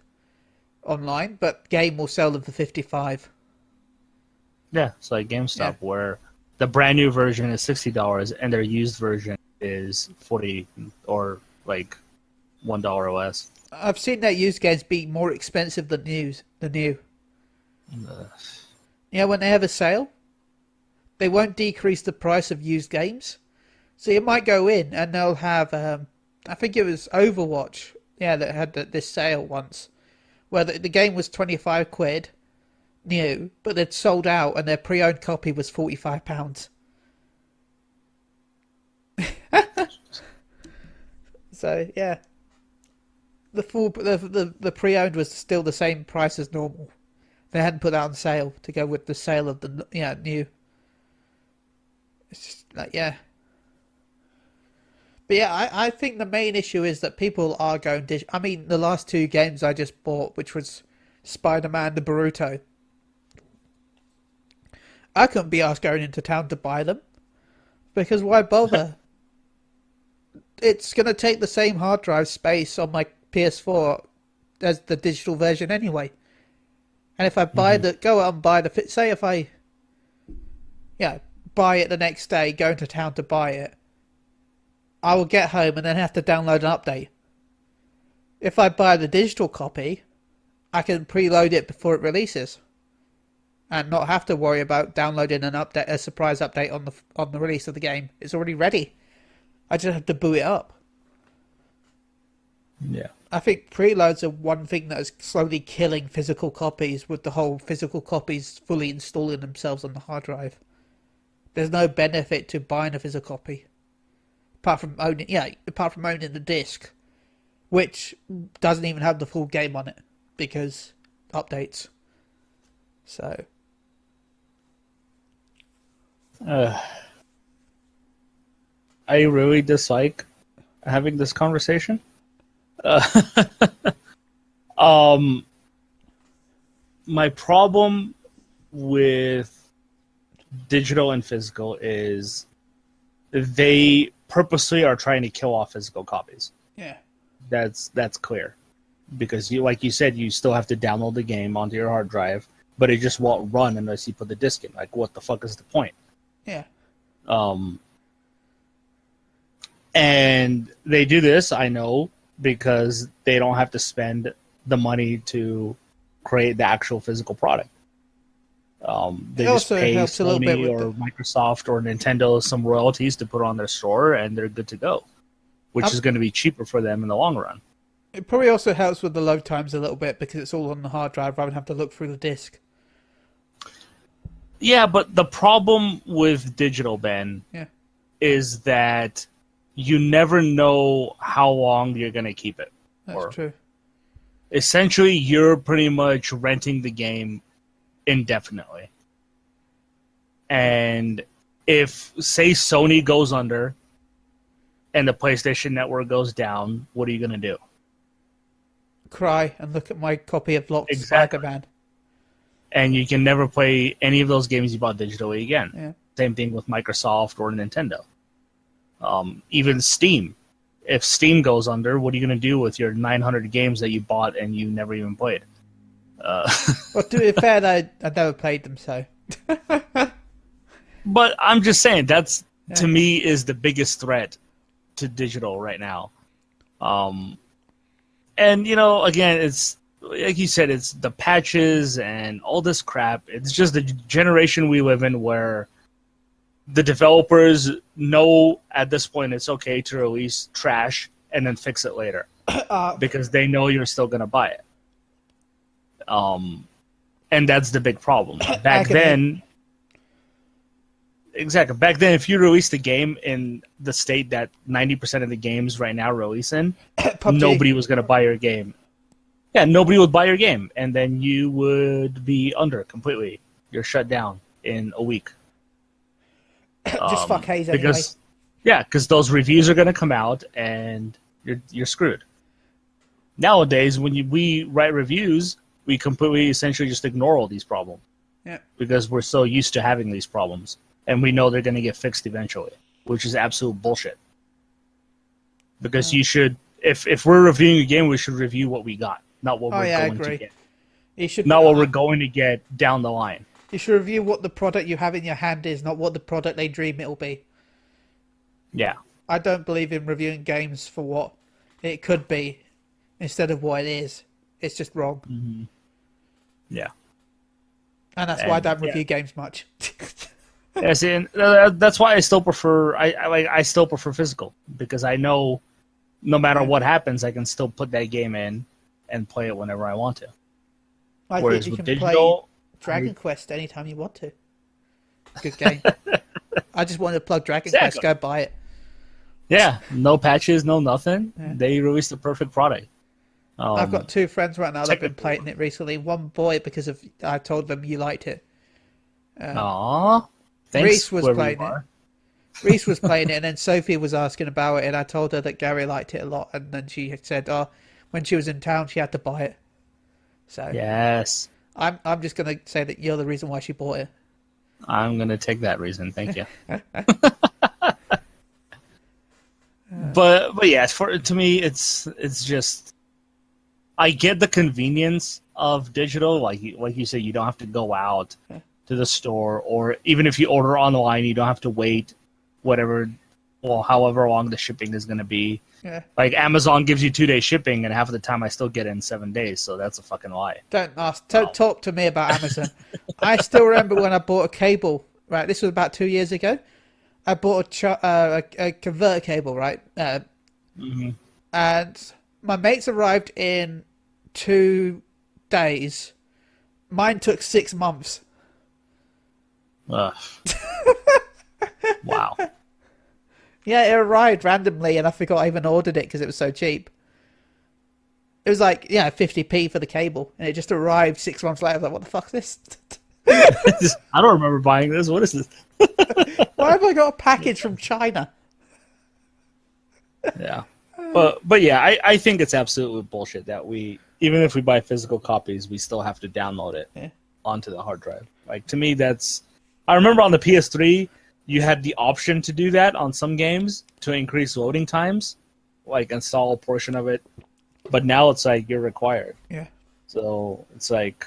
[SPEAKER 1] online, but Game will sell them for $55.
[SPEAKER 2] Yeah, it's like GameStop, where the brand new version is $60 and their used version is $40 or like $1 or less.
[SPEAKER 1] I've seen that used games be more expensive than new. When they have a sale, they won't decrease the price of used games. So you might go in and they'll have, I think it was Overwatch, that had this sale once, where the game was 25 quid new, but they'd sold out and their pre-owned copy was £45. So yeah, the pre-owned was still the same price as normal. They hadn't put that on sale to go with the sale of the new. It's just like But yeah, I think the main issue is that people are going digital. I mean, the last 2 games I just bought, which was Spider-Man, the Boruto, I couldn't be asked going into town to buy them. Because why bother? It's going to take the same hard drive space on my PS4 as the digital version anyway. And if I go out and buy say if I, buy it the next day, go into town to buy it, I will get home and then have to download an update. If I buy the digital copy, I can preload it before it releases, and not have to worry about downloading a surprise update on the release of the game. It's already ready. I just have to boot it up.
[SPEAKER 2] Yeah.
[SPEAKER 1] I think preloads are one thing that is slowly killing physical copies, with the whole physical copies fully installing themselves on the hard drive. There's no benefit to buying a physical copy. Apart from owning the disc. which doesn't even have the full game on it because updates. So.
[SPEAKER 2] I really dislike having this conversation. My problem with digital and physical is they purposely are trying to kill off physical copies.
[SPEAKER 1] Yeah.
[SPEAKER 2] That's clear. Because like you said, you still have to download the game onto your hard drive, but it just won't run unless you put the disc in. Like, what the fuck is the point?
[SPEAKER 1] Yeah.
[SPEAKER 2] And they do this, I know, because they don't have to spend the money to create the actual physical product. They just pay Sony or Microsoft or Nintendo some royalties to put on their store, and they're good to go, which is going to be cheaper for them in the long run.
[SPEAKER 1] It probably also helps with the load times a little bit because it's all on the hard drive rather than have to look through the disc.
[SPEAKER 2] Yeah, but the problem with digital, Ben, is that you never know how long you're going to keep it.
[SPEAKER 1] That's true.
[SPEAKER 2] Essentially, you're pretty much renting the game indefinitely. And if, say, Sony goes under and the PlayStation Network goes down, what are you going to do?
[SPEAKER 1] Cry and look at my copy of Locked Spider-Man.
[SPEAKER 2] And you can never play any of those games you bought digitally again.
[SPEAKER 1] Yeah.
[SPEAKER 2] Same thing with Microsoft or Nintendo. Even Steam. If Steam goes under, what are you going to do with your 900 games that you bought and you never even played?
[SPEAKER 1] Well, to be fair, I never played them, so...
[SPEAKER 2] But I'm just saying, that's, to me, is the biggest threat to digital right now. And, you know, again, it's, like you said, it's the patches and all this crap. It's just the generation we live in where the developers know at this point it's okay to release trash and then fix it later. Because they know you're still going to buy it. And that's the big problem. Back then, if you released a game in the state that 90% of the games right now release in, nobody was going to buy your game. Yeah, nobody would buy your game, and then you would be under completely. You're shut down in a week.
[SPEAKER 1] Just fuck Haze anyway.
[SPEAKER 2] Because those reviews are going to come out, and you're screwed. Nowadays, when we write reviews, we completely essentially just ignore all these problems.
[SPEAKER 1] Yeah. Because
[SPEAKER 2] we're so used to having these problems. And we know they're going to get fixed eventually, which is absolute bullshit. Because you should, if we're reviewing a game, we should review what we got, not what we're going to get. Not what we're going to get down the line.
[SPEAKER 1] You should review what the product you have in your hand is, not what the product they dream it'll be.
[SPEAKER 2] Yeah.
[SPEAKER 1] I don't believe in reviewing games for what it could be instead of what it is. It's just wrong.
[SPEAKER 2] Mm-hmm. Yeah.
[SPEAKER 1] And that's why I don't review games much.
[SPEAKER 2] Yeah, see, and that's why I still prefer. I still prefer physical because I know no matter what happens, I can still put that game in and play it whenever I want to. Whereas with digital,
[SPEAKER 1] play Dragon Quest anytime you want to. Good game. I just wanted to plug Dragon Quest. Go buy it.
[SPEAKER 2] Yeah, no patches, no nothing. Yeah. They released the perfect product.
[SPEAKER 1] I've got two friends right now that've been playing it recently. One boy because I told them you liked it.
[SPEAKER 2] Aww.
[SPEAKER 1] Reese was playing it, and then Sophie was asking about it, and I told her that Gary liked it a lot, and then she had said, when she was in town, she had to buy it. So
[SPEAKER 2] yes,
[SPEAKER 1] I'm just gonna say that you're the reason why she bought it.
[SPEAKER 2] I'm gonna take that reason. Thank you. But yeah, to me, it's just I get the convenience of digital, like you said, you don't have to go out to the store, or even if you order online, you don't have to wait however long the shipping is going to be. Yeah. Like Amazon gives you 2-day shipping, and half of the time I still get it in 7 days, so that's a fucking lie.
[SPEAKER 1] Don't talk to me about Amazon. I still remember when I bought a cable. Right, this was about 2 years ago. I bought a converter cable, right? And my mates arrived in 2 days. Mine took 6 months.
[SPEAKER 2] Wow.
[SPEAKER 1] Yeah, it arrived randomly, and I forgot I even ordered it because it was so cheap. It was like 50p for the cable, and it just arrived 6 months later. I was like, what the fuck is this?
[SPEAKER 2] I don't remember buying this. What is this?
[SPEAKER 1] Why have I got a package from China?
[SPEAKER 2] Yeah, but yeah, I think it's absolutely bullshit that even if we buy physical copies, we still have to download it onto the hard drive. Like, to me, I remember on the PS3, you had the option to do that on some games to increase loading times, like install a portion of it. But now it's like you're required.
[SPEAKER 1] Yeah.
[SPEAKER 2] So it's like,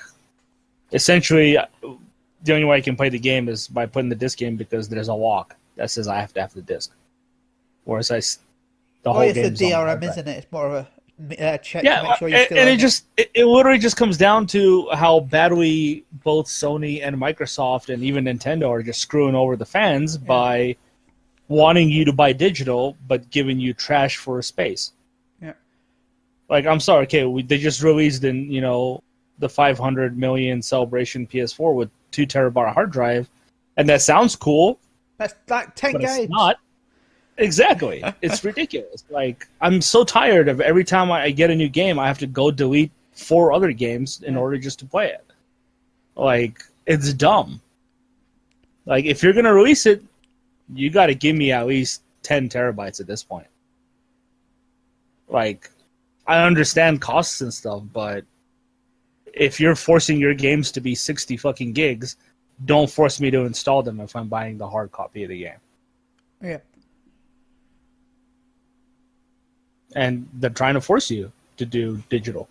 [SPEAKER 2] essentially, the only way I can play the game is by putting the disc in because there's a lock that says I have to have the disc. Whereas the whole game.
[SPEAKER 1] It's the DRM, isn't it? It's more of a check
[SPEAKER 2] yeah,
[SPEAKER 1] to make sure you still
[SPEAKER 2] and it literally just comes down to how badly both Sony and Microsoft and even Nintendo are just screwing over the fans by wanting you to buy digital but giving you trash for space.
[SPEAKER 1] Yeah.
[SPEAKER 2] Like, I'm sorry, okay, they just released the 500 million celebration PS4 with 2 terabyte hard drive, and that sounds cool.
[SPEAKER 1] That's like 10
[SPEAKER 2] but
[SPEAKER 1] games.
[SPEAKER 2] It's not. Exactly. It's ridiculous. Like, I'm so tired of every time I get a new game, I have to go delete 4 other games in order just to play it. Like, it's dumb. Like, if you're going to release it, you got to give me at least 10 terabytes at this point. Like, I understand costs and stuff, but if you're forcing your games to be 60 fucking gigs, don't force me to install them if I'm buying the hard copy of the game.
[SPEAKER 1] Yeah.
[SPEAKER 2] And they're trying to force you to do digital,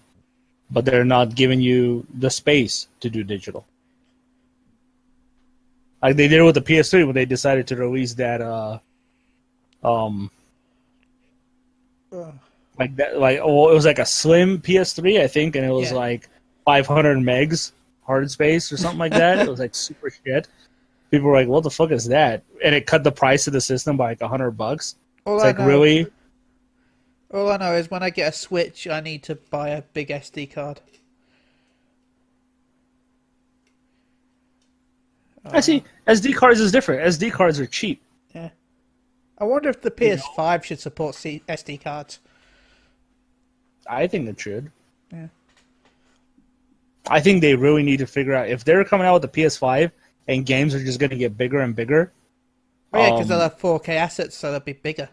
[SPEAKER 2] but they're not giving you the space to do digital. Like they did it with the PS3 when they decided to release that it was like a slim PS3, I think, and it was like 500 megs hard space or something like that. It was like super shit. People were like, "What the fuck is that?" And it cut the price of the system by like $100. It's like, really?
[SPEAKER 1] All I know is when I get a Switch, I need to buy a big SD card.
[SPEAKER 2] I see. SD cards is different. SD cards are cheap.
[SPEAKER 1] Yeah. I wonder if the PS5 should support SD cards.
[SPEAKER 2] I think it should.
[SPEAKER 1] Yeah.
[SPEAKER 2] I think they really need to figure out if they're coming out with the PS5 and games are just going to get bigger and bigger.
[SPEAKER 1] Oh, yeah, because they'll have 4K assets, so they'll be bigger.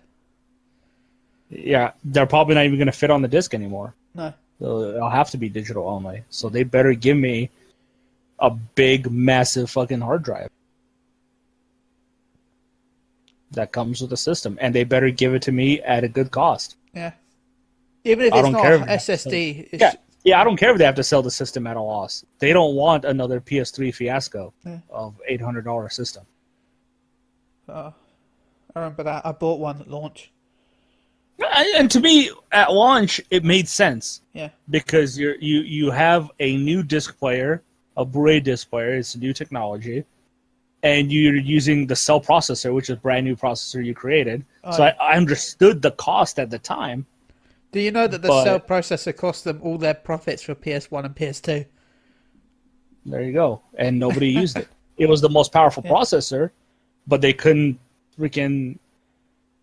[SPEAKER 2] Yeah, they're probably not even going to fit on the disc anymore.
[SPEAKER 1] No.
[SPEAKER 2] So it'll have to be digital only. So they better give me a big, massive fucking hard drive that comes with the system. And they better give it to me at a good cost.
[SPEAKER 1] Yeah. Even if it's not SSD.
[SPEAKER 2] Yeah, I don't care if they have to sell the system at a loss. They don't want another PS3 fiasco of $800 system.
[SPEAKER 1] I remember that. I bought one at launch.
[SPEAKER 2] And to me, at launch, it made sense.
[SPEAKER 1] Yeah.
[SPEAKER 2] Because you have a new disc player, a Blu-ray disc player. It's a new technology. And you're using the cell processor, which is a brand new processor you created. So I understood the cost at the time.
[SPEAKER 1] Do you know that the cell processor cost them all their profits for PS1 and PS2?
[SPEAKER 2] There you go. And nobody used it. It was the most powerful processor, but they couldn't freaking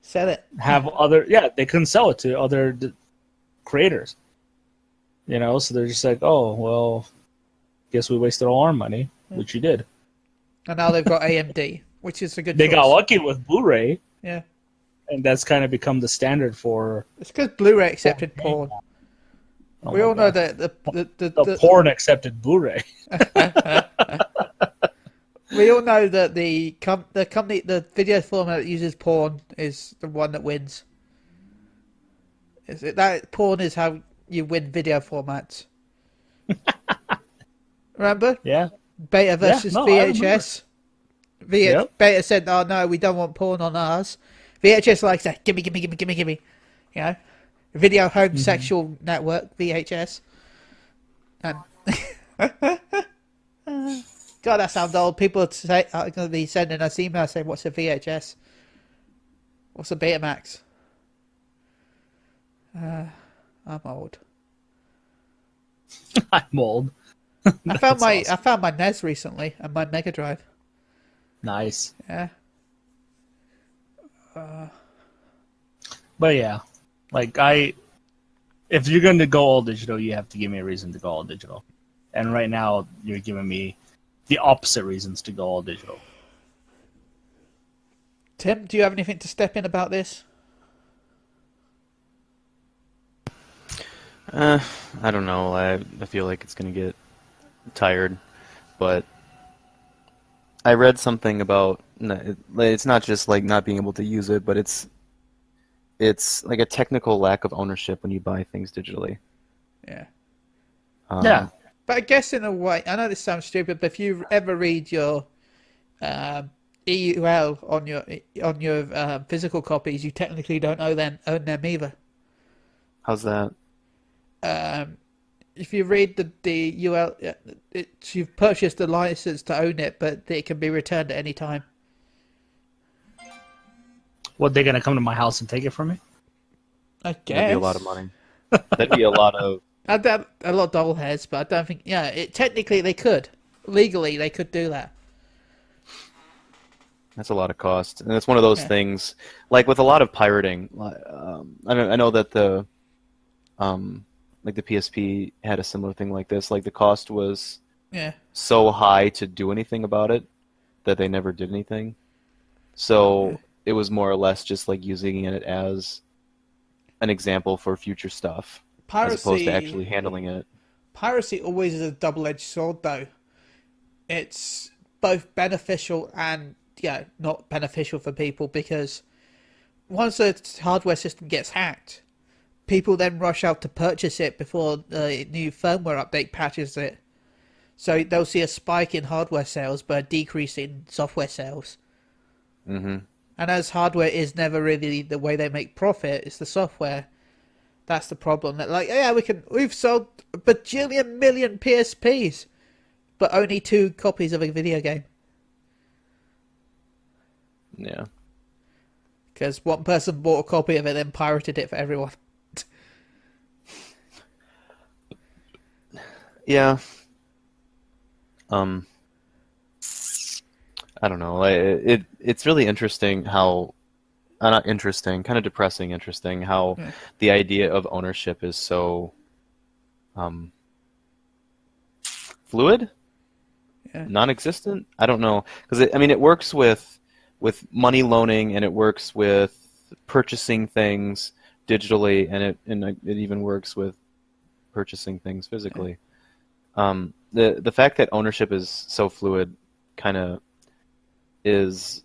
[SPEAKER 1] sell it.
[SPEAKER 2] They couldn't sell it to other creators. So they're just like, oh, well, guess we wasted all our money, which you did.
[SPEAKER 1] And now they've got AMD, which is a good
[SPEAKER 2] They
[SPEAKER 1] choice.
[SPEAKER 2] got lucky with Blu-ray.
[SPEAKER 1] Yeah.
[SPEAKER 2] And that's kind of become the standard for...
[SPEAKER 1] It's because Blu-ray accepted porn. We all know that the
[SPEAKER 2] porn accepted Blu-ray.
[SPEAKER 1] We all know that the company, the video format that uses porn is the one that wins. That porn is how you win video formats. Remember?
[SPEAKER 2] Yeah.
[SPEAKER 1] Beta versus VHS. Beta said, "Oh no, we don't want porn on ours." VHS likes that. Gimme. Video Home Sexual Network, VHS. And God, that sounds old. People are going to be sending us emails saying, "What's a VHS? What's a Betamax?" I'm old.
[SPEAKER 2] I'm old.
[SPEAKER 1] I found my NES recently and my Mega Drive.
[SPEAKER 2] Nice.
[SPEAKER 1] Yeah.
[SPEAKER 2] But yeah, like I If you're going to go all digital, you have to give me a reason to go all digital. And right now, you're giving me the opposite reasons to go all digital.
[SPEAKER 1] Tim, do you have anything to step in about this?
[SPEAKER 3] I don't know. I feel like it's going to get tired, but I read something about it's not just like not being able to use it, but it's like a technical lack of ownership when you buy things digitally.
[SPEAKER 1] Yeah.
[SPEAKER 2] Yeah.
[SPEAKER 1] But I guess in a way, I know this sounds stupid, but if you ever read your EUL on your physical copies, you technically don't own them either.
[SPEAKER 3] How's that?
[SPEAKER 1] If you read the UL, you've purchased a license to own it, but it can be returned at any time.
[SPEAKER 2] What, they're going to come to my house and take it from me?
[SPEAKER 1] I guess.
[SPEAKER 3] That'd be a lot of money. That'd be a lot of...
[SPEAKER 1] I'd have a lot of doll heads, but I don't think... Yeah, technically they could. Legally, they could do that.
[SPEAKER 3] That's a lot of cost. And it's one of those things, like with a lot of pirating, I know that the PSP had a similar thing like this. Like the cost was so high to do anything about it that they never did anything. So it was more or less just like using it as an example for future stuff, as opposed to actually handling it.
[SPEAKER 1] Piracy always is a double-edged sword, though. It's both beneficial and not beneficial for people, because once a hardware system gets hacked, people then rush out to purchase it before the new firmware update patches it. So they'll see a spike in hardware sales, but a decrease in software sales.
[SPEAKER 3] Mm-hmm.
[SPEAKER 1] And as hardware is never really the way they make profit, it's the software. That's the problem. That we've sold a bajillion million PSPs, but only 2 copies of a video game.
[SPEAKER 3] Yeah.
[SPEAKER 1] Because one person bought a copy of it, then pirated it for everyone.
[SPEAKER 3] Yeah. I don't know. It's really interesting how, not interesting, kind of depressing interesting how the idea of ownership is so fluid, non-existent. I don't know, because it works with money loaning, and it works with purchasing things digitally, and it even works with purchasing things physically. The fact that ownership is so fluid kind of is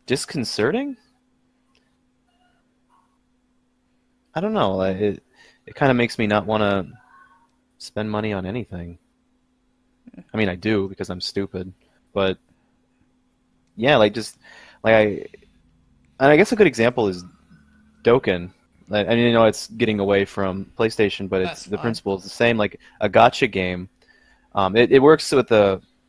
[SPEAKER 3] disconcerting. I don't know. It kind of makes me not want to spend money on anything. I mean, I do because I'm stupid, but yeah, and I guess a good example is Dokkan. It's getting away from PlayStation, but the principle is the same. Like a gacha game, it works with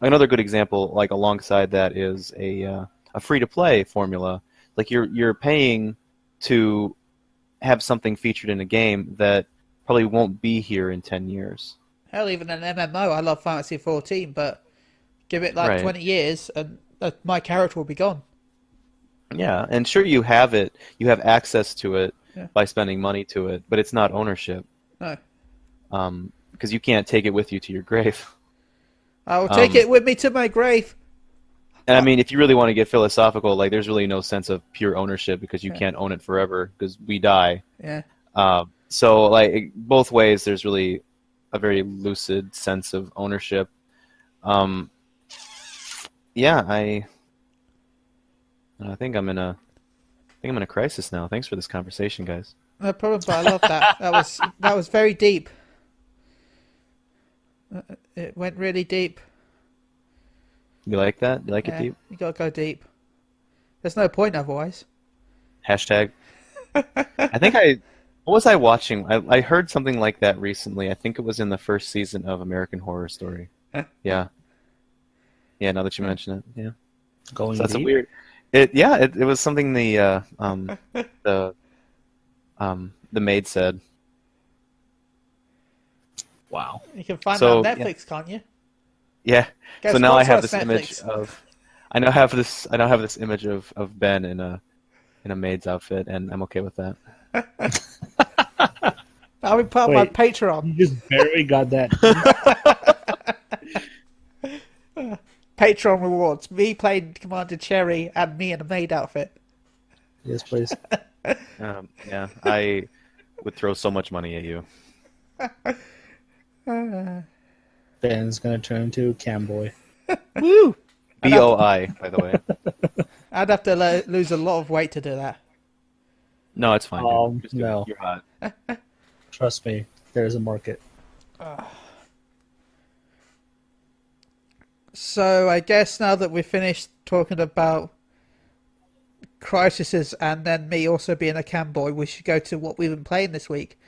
[SPEAKER 3] another good example. Like alongside that is a free-to-play formula. Like you're paying to have something featured in a game that probably won't be here in 10 years.
[SPEAKER 1] Hell, even an MMO. I love Fantasy 14, but give it 20 years and my character will be gone.
[SPEAKER 3] Yeah, and sure you have access to it by spending money to it, but it's not ownership.
[SPEAKER 1] No.
[SPEAKER 3] Because you can't take it with you to your grave.
[SPEAKER 1] I will take it with me to my grave.
[SPEAKER 3] And if you really want to get philosophical, there's really no sense of pure ownership because you can't own it forever because we die.
[SPEAKER 1] Yeah.
[SPEAKER 3] So both ways, there's really a very lucid sense of ownership. I think I'm in a crisis now. Thanks for this conversation, guys.
[SPEAKER 1] No problem, but I love that. That was very deep. It went really deep.
[SPEAKER 3] You like that? You like it deep?
[SPEAKER 1] You gotta go deep. There's no point otherwise.
[SPEAKER 3] Hashtag. What was I watching? I heard something like that recently. I think it was in the first season of American Horror Story. Yeah. Yeah, now that you mention it. Yeah.
[SPEAKER 2] Going
[SPEAKER 3] so that's
[SPEAKER 2] deep?
[SPEAKER 3] a weird... It was something the maid said.
[SPEAKER 2] Wow.
[SPEAKER 1] You can find it on Netflix, can't you?
[SPEAKER 3] Yeah.
[SPEAKER 1] Guys,
[SPEAKER 3] so now I have this
[SPEAKER 1] Netflix.
[SPEAKER 3] image of I now have this image of Ben in a maid's outfit, and I'm okay with that.
[SPEAKER 1] I'll be part of my Patreon.
[SPEAKER 2] You just barely got that.
[SPEAKER 1] Patreon rewards. Me playing Commander Cherry and me in a maid outfit.
[SPEAKER 2] Yes, please.
[SPEAKER 3] Yeah, I would throw so much money at you.
[SPEAKER 2] Ben's gonna turn into a camboy.
[SPEAKER 1] Woo!
[SPEAKER 3] BOI, by the way.
[SPEAKER 1] I'd have to lose a lot of weight to do that.
[SPEAKER 3] No, it's fine. Dude.
[SPEAKER 2] No.
[SPEAKER 3] You're hot.
[SPEAKER 2] Trust me, there's a market.
[SPEAKER 1] So I guess now that we've finished talking about crises and then me also being a camboy, we should go to what we've been playing this week.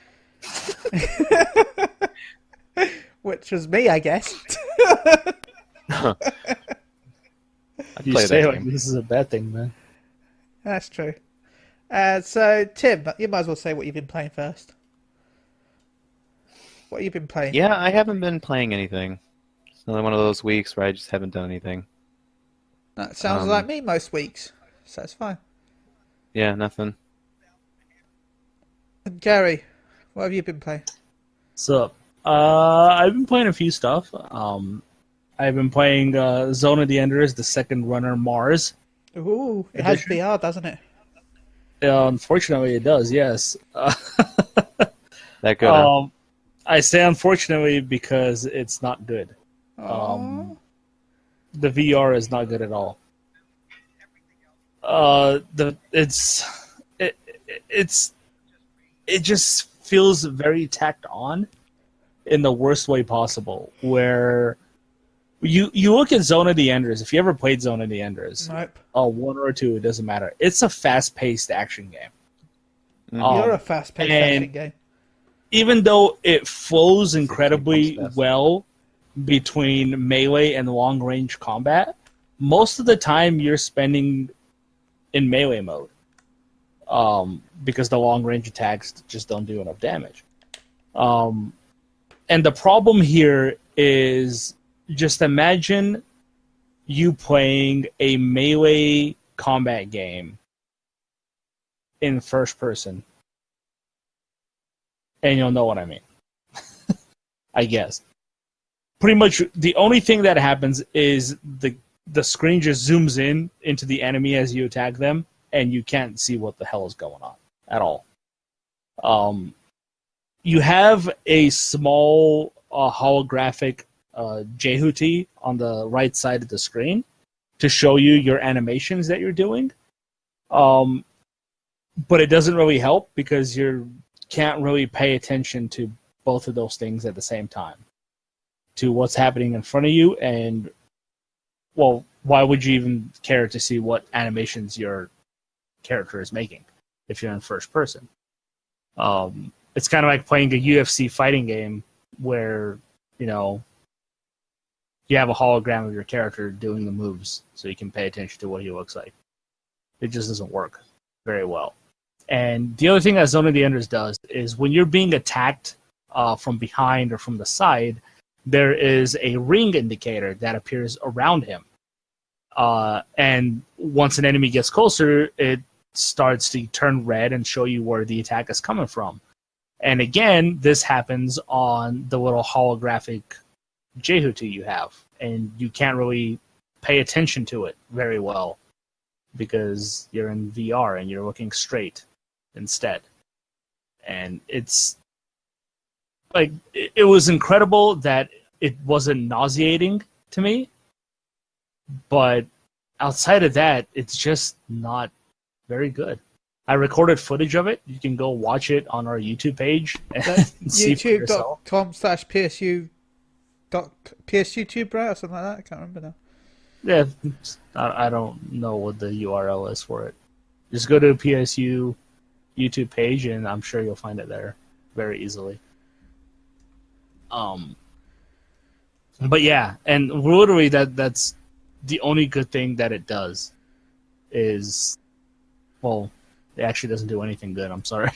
[SPEAKER 1] Which was me, I guess.
[SPEAKER 2] You say like this is a bad thing, man.
[SPEAKER 1] That's true. So, Tim, you might as well say what you've been playing first. What have you been playing?
[SPEAKER 3] Yeah, I haven't been playing anything. It's another one of those weeks where I just haven't done anything.
[SPEAKER 1] That sounds like me most weeks, so it's fine.
[SPEAKER 3] Yeah, nothing.
[SPEAKER 1] And Gary, what have you been playing?
[SPEAKER 2] So, I've been playing a few stuff. I've been playing Zone of the Enders, the second runner Mars.
[SPEAKER 1] Ooh, it has VR, doesn't it?
[SPEAKER 2] Unfortunately, it does, yes.
[SPEAKER 3] That good, huh?
[SPEAKER 2] I say unfortunately because it's not good. The VR is not good at all. It just feels very tacked on in the worst way possible. Where you look at Zone of the Enders. If you ever played Zone of the Enders,
[SPEAKER 1] nope.
[SPEAKER 2] 1 or 2, it doesn't matter. It's a fast-paced action game.
[SPEAKER 1] You're a fast-paced action game.
[SPEAKER 2] Even though it flows incredibly well between melee and long-range combat, most of the time you're spending in melee mode. Because the long-range attacks just don't do enough damage. And the problem here is, just imagine you playing a melee combat game in first person. And you'll know what I mean. I guess. Pretty much the only thing that happens is the screen just zooms in into the enemy as you attack them, and you can't see what the hell is going on at all. You have a small holographic Jehuti on the right side of the screen to show you your animations that you're doing. But it doesn't really help because you can't really pay attention to both of those things at the same time. To what's happening in front of you, and, well, why would you even care to see what animations your character is making if you're in first person? It's kind of like playing a UFC fighting game where, you know, you have a hologram of your character doing the moves so you can pay attention to what he looks like. It just doesn't work very well. And the other thing that Zone of the Enders does is when you're being attacked from behind or from the side, there is a ring indicator that appears around him. And once an enemy gets closer, it starts to turn red and show you where the attack is coming from. And again, this happens on the little holographic Jehuti you have, and you can't really pay attention to it very well because you're in VR and you're looking straight instead. And it's like, it was incredible that it wasn't nauseating to me, but outside of that, it's just not very good. I recorded footage of it. You can go watch it on our YouTube page and see for yourself.
[SPEAKER 1] YouTube, right? Or something like that. I can't remember now.
[SPEAKER 2] Yeah, I don't know what the URL is for it. Just go to the PSU YouTube page, and I'm sure you'll find it there very easily. But yeah, and literally that's the only good thing that it does is, well, it actually doesn't do anything good. I'm sorry.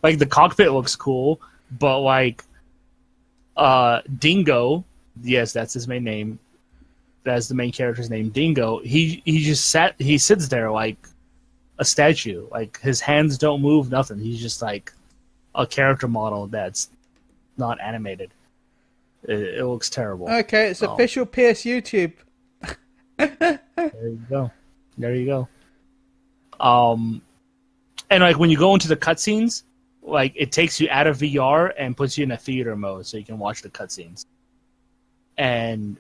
[SPEAKER 2] Like, the cockpit looks cool, but like Dingo, yes, that's his main name. That's the main character's name, Dingo. He sits there like a statue. Like, his hands don't move, nothing. He's just like a character model that's not animated. It looks terrible.
[SPEAKER 1] Okay, it's official PS YouTube.
[SPEAKER 2] There you go. There you go. And like when you go into the cutscenes, like it takes you out of VR and puts you in a theater mode so you can watch the cutscenes. And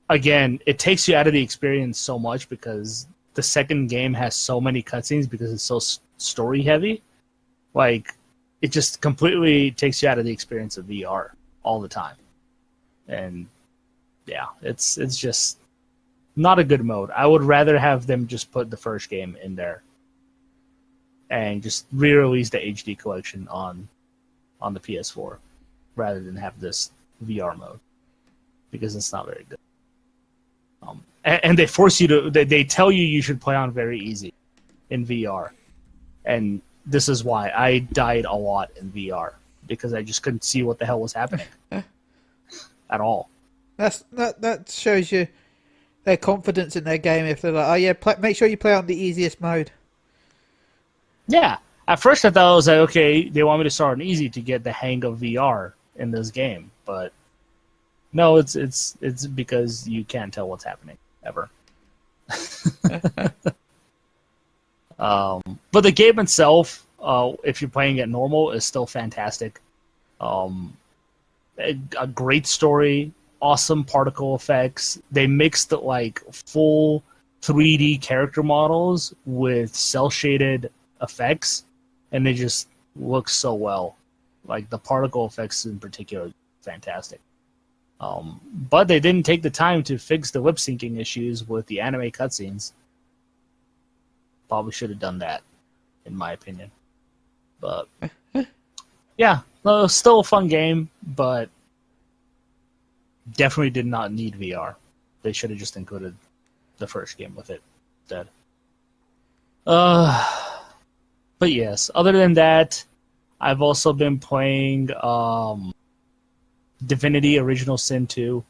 [SPEAKER 2] again, it takes you out of the experience so much because the second game has so many cutscenes because it's so story heavy. Like it just completely takes you out of the experience of VR all the time. And yeah, it's just not a good mode. I would rather have them just put the first game in there and just re-release the HD collection on the PS4 rather than have this VR mode because it's not very good. And they force you to. They tell you should play on very easy in VR, and this is why I died a lot in VR because I just couldn't see what the hell was happening at all.
[SPEAKER 1] That shows you their confidence in their game if they're like, oh yeah, make sure you play on the easiest mode.
[SPEAKER 2] Yeah, at first I thought it was like, okay, they want me to start on easy to get the hang of VR in this game, but no, it's because you can't tell what's happening ever. But the game itself, if you're playing it normal, is still fantastic. A great story, awesome particle effects. They mixed like full 3D character models with cel-shaded effects, and they just look so well. Like the particle effects in particular, fantastic. But they didn't take the time to fix the lip syncing issues with the anime cutscenes. Probably should have done that, in my opinion. But yeah, still a fun game, but definitely did not need VR. They should have just included the first game with it instead. But yes, other than that, I've also been playing Divinity Original Sin 2.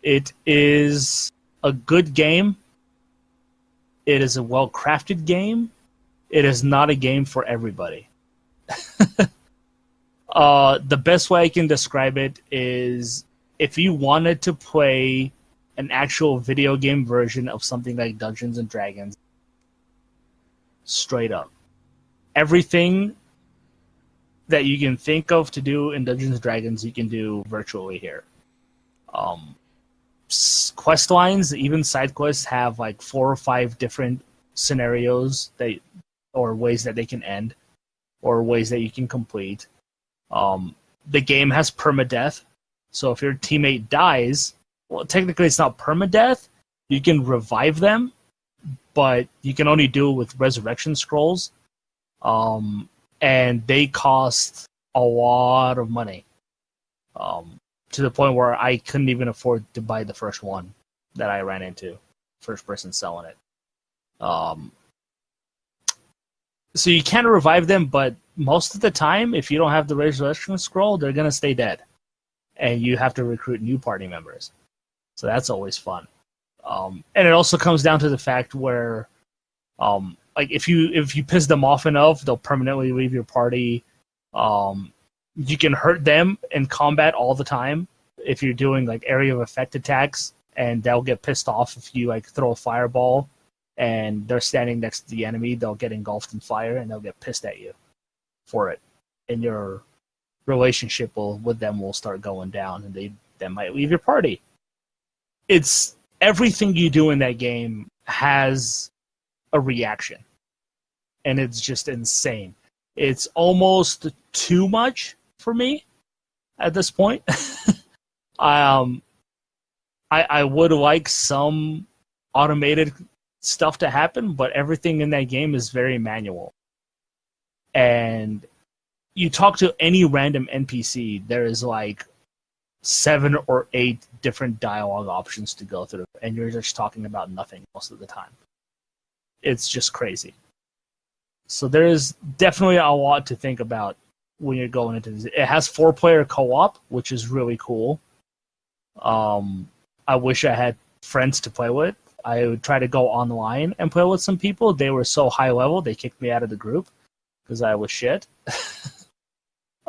[SPEAKER 2] It is a good game. It is a well-crafted game. It is not a game for everybody. The best way I can describe it is if you wanted to play an actual video game version of something like Dungeons and Dragons, straight up. Everything that you can think of to do in Dungeons and Dragons, you can do virtually here. Quest lines, even side quests, have like 4 or 5 different scenarios or ways that they can end, or ways that you can complete. The game has permadeath, so if your teammate dies, well, technically it's not permadeath. You can revive them, but you can only do it with resurrection scrolls. And they cost a lot of money, to the point where I couldn't even afford to buy the first one that I ran into, first person selling it. So you can revive them, but most of the time, if you don't have the resurrection scroll, they're going to stay dead. And you have to recruit new party members. So that's always fun. And it also comes down to the fact where like if you piss them off enough, they'll permanently leave your party. You can hurt them in combat all the time if you're doing like area of effect attacks, and they'll get pissed off if you like throw a fireball and they're standing next to the enemy. They'll get engulfed in fire and they'll get pissed at you for it, and your relationship with them will start going down, and they might leave your party. It's everything you do in that game has a reaction, and it's just insane. It's almost too much for me at this point. I would like some automated stuff to happen, but everything in that game is very manual. And you talk to any random NPC, there is like 7 or 8 different dialogue options to go through, and you're just talking about nothing most of the time. It's just crazy. So there is definitely a lot to think about when you're going into this. It has 4-player co-op, which is really cool. I wish I had friends to play with. I would try to go online and play with some people. They were so high level, they kicked me out of the group because I was shit.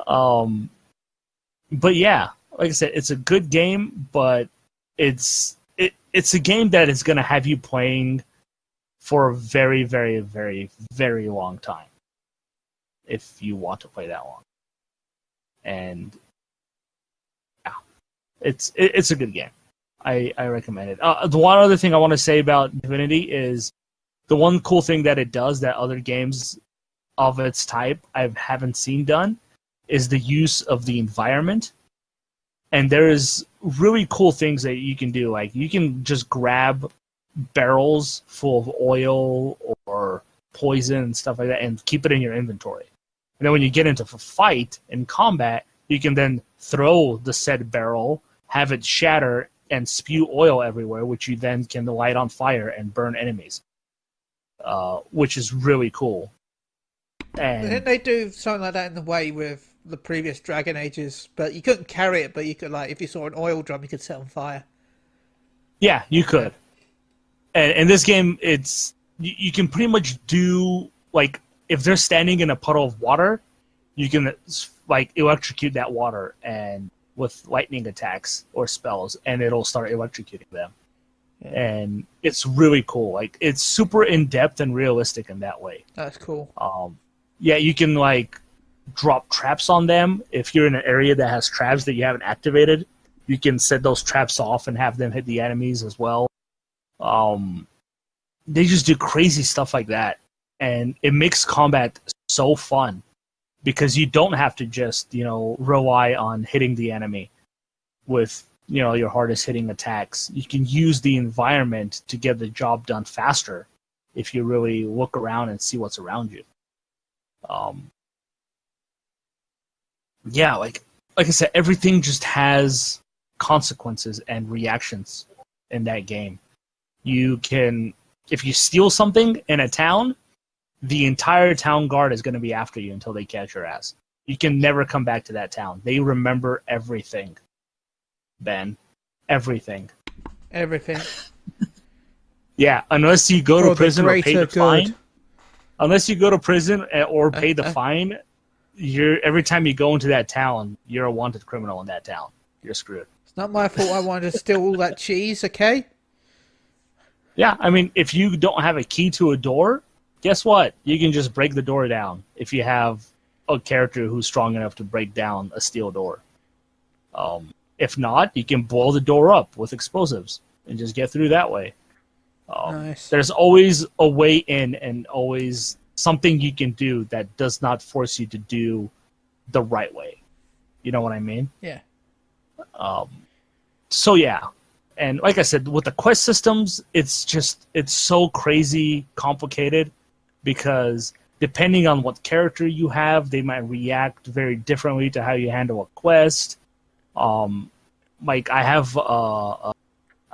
[SPEAKER 2] But yeah, like I said, it's a good game, but it's a game that is going to have you playing for a very, very, very, very long time if you want to play that long. And yeah, it's a good game. I recommend it. The one other thing I want to say about Divinity is the one cool thing that it does that other games of its type I haven't seen done is the use of the environment. And there is really cool things that you can do. Like you can just grab barrels full of oil or poison and stuff like that and keep it in your inventory. And then when you get into a fight and combat, you can then throw the said barrel, have it shatter, and spew oil everywhere, which you then can light on fire and burn enemies, which is really cool. And
[SPEAKER 1] didn't they do something like that in the way with the previous Dragon Ages? But you couldn't carry it, but you could, like, if you saw an oil drum, you could set on fire.
[SPEAKER 2] Yeah, you could. And in this game, it's you can pretty much do, like, if they're standing in a puddle of water, you can, like, electrocute that water and with lightning attacks or spells, and it'll start electrocuting them. Yeah. And it's really cool. Like, it's super in-depth and realistic in that way.
[SPEAKER 1] That's cool.
[SPEAKER 2] Yeah, you can, like, drop traps on them. If you're in an area that has traps that you haven't activated, you can set those traps off and have them hit the enemies as well. They just do crazy stuff like that. And it makes combat so fun because you don't have to just, rely on hitting the enemy with, your hardest hitting attacks. You can use the environment to get the job done faster if you really look around and see what's around you. Yeah, like I said, everything just has consequences and reactions in that game. You can, if you steal something in a town, the entire town guard is going to be after you until they catch your ass. You can never come back to that town. They remember everything, Ben. Everything.
[SPEAKER 1] Everything.
[SPEAKER 2] Yeah, unless you go to prison or pay the fine. Unless you go to prison or pay the fine, every time you go into that town, you're a wanted criminal in that town. You're screwed.
[SPEAKER 1] It's not my fault I wanted to steal all that cheese, okay?
[SPEAKER 2] Yeah, I mean, if you don't have a key to a door, guess what? You can just break the door down if you have a character who's strong enough to break down a steel door. If not, you can blow the door up with explosives and just get through that way.
[SPEAKER 1] Nice.
[SPEAKER 2] There's always a way in and always something you can do that does not force you to do the right way. You know what I mean?
[SPEAKER 1] Yeah.
[SPEAKER 2] So yeah. And like I said, with the quest systems, it's so crazy complicated because depending on what character you have, they might react very differently to how you handle a quest. Like I have a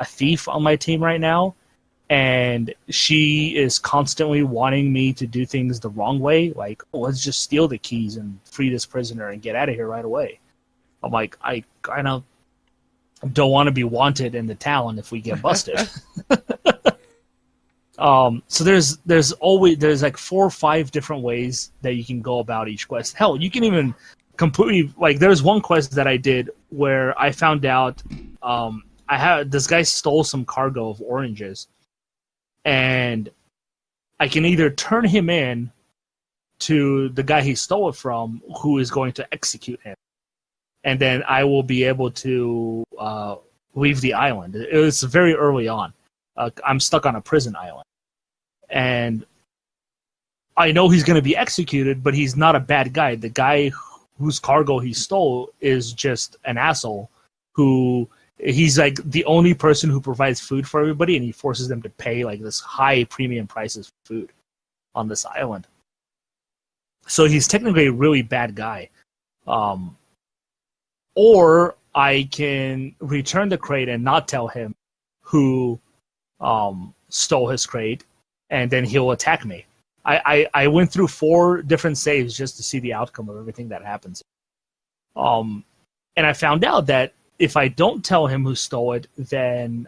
[SPEAKER 2] thief on my team right now, and she is constantly wanting me to do things the wrong way. Like, let's just steal the keys and free this prisoner and get out of here right away. I'm like, I kind of don't want to be wanted in the town if we get busted. So there's like 4 or 5 different ways that you can go about each quest. Hell, you can even completely, like, there's one quest that I did where I found out this guy stole some cargo of oranges, and I can either turn him in to the guy he stole it from, who is going to execute him, and then I will be able to leave the island. It was very early on. I'm stuck on a prison island, and I know he's going to be executed, but he's not a bad guy. The guy whose cargo he stole is just an asshole he's like the only person who provides food for everybody, and he forces them to pay like this high premium prices for food on this island. So he's technically a really bad guy. Or I can return the crate and not tell him who stole his crate, and then he'll attack me. I went through 4 different saves just to see the outcome of everything that happens. And I found out that if I don't tell him who stole it, then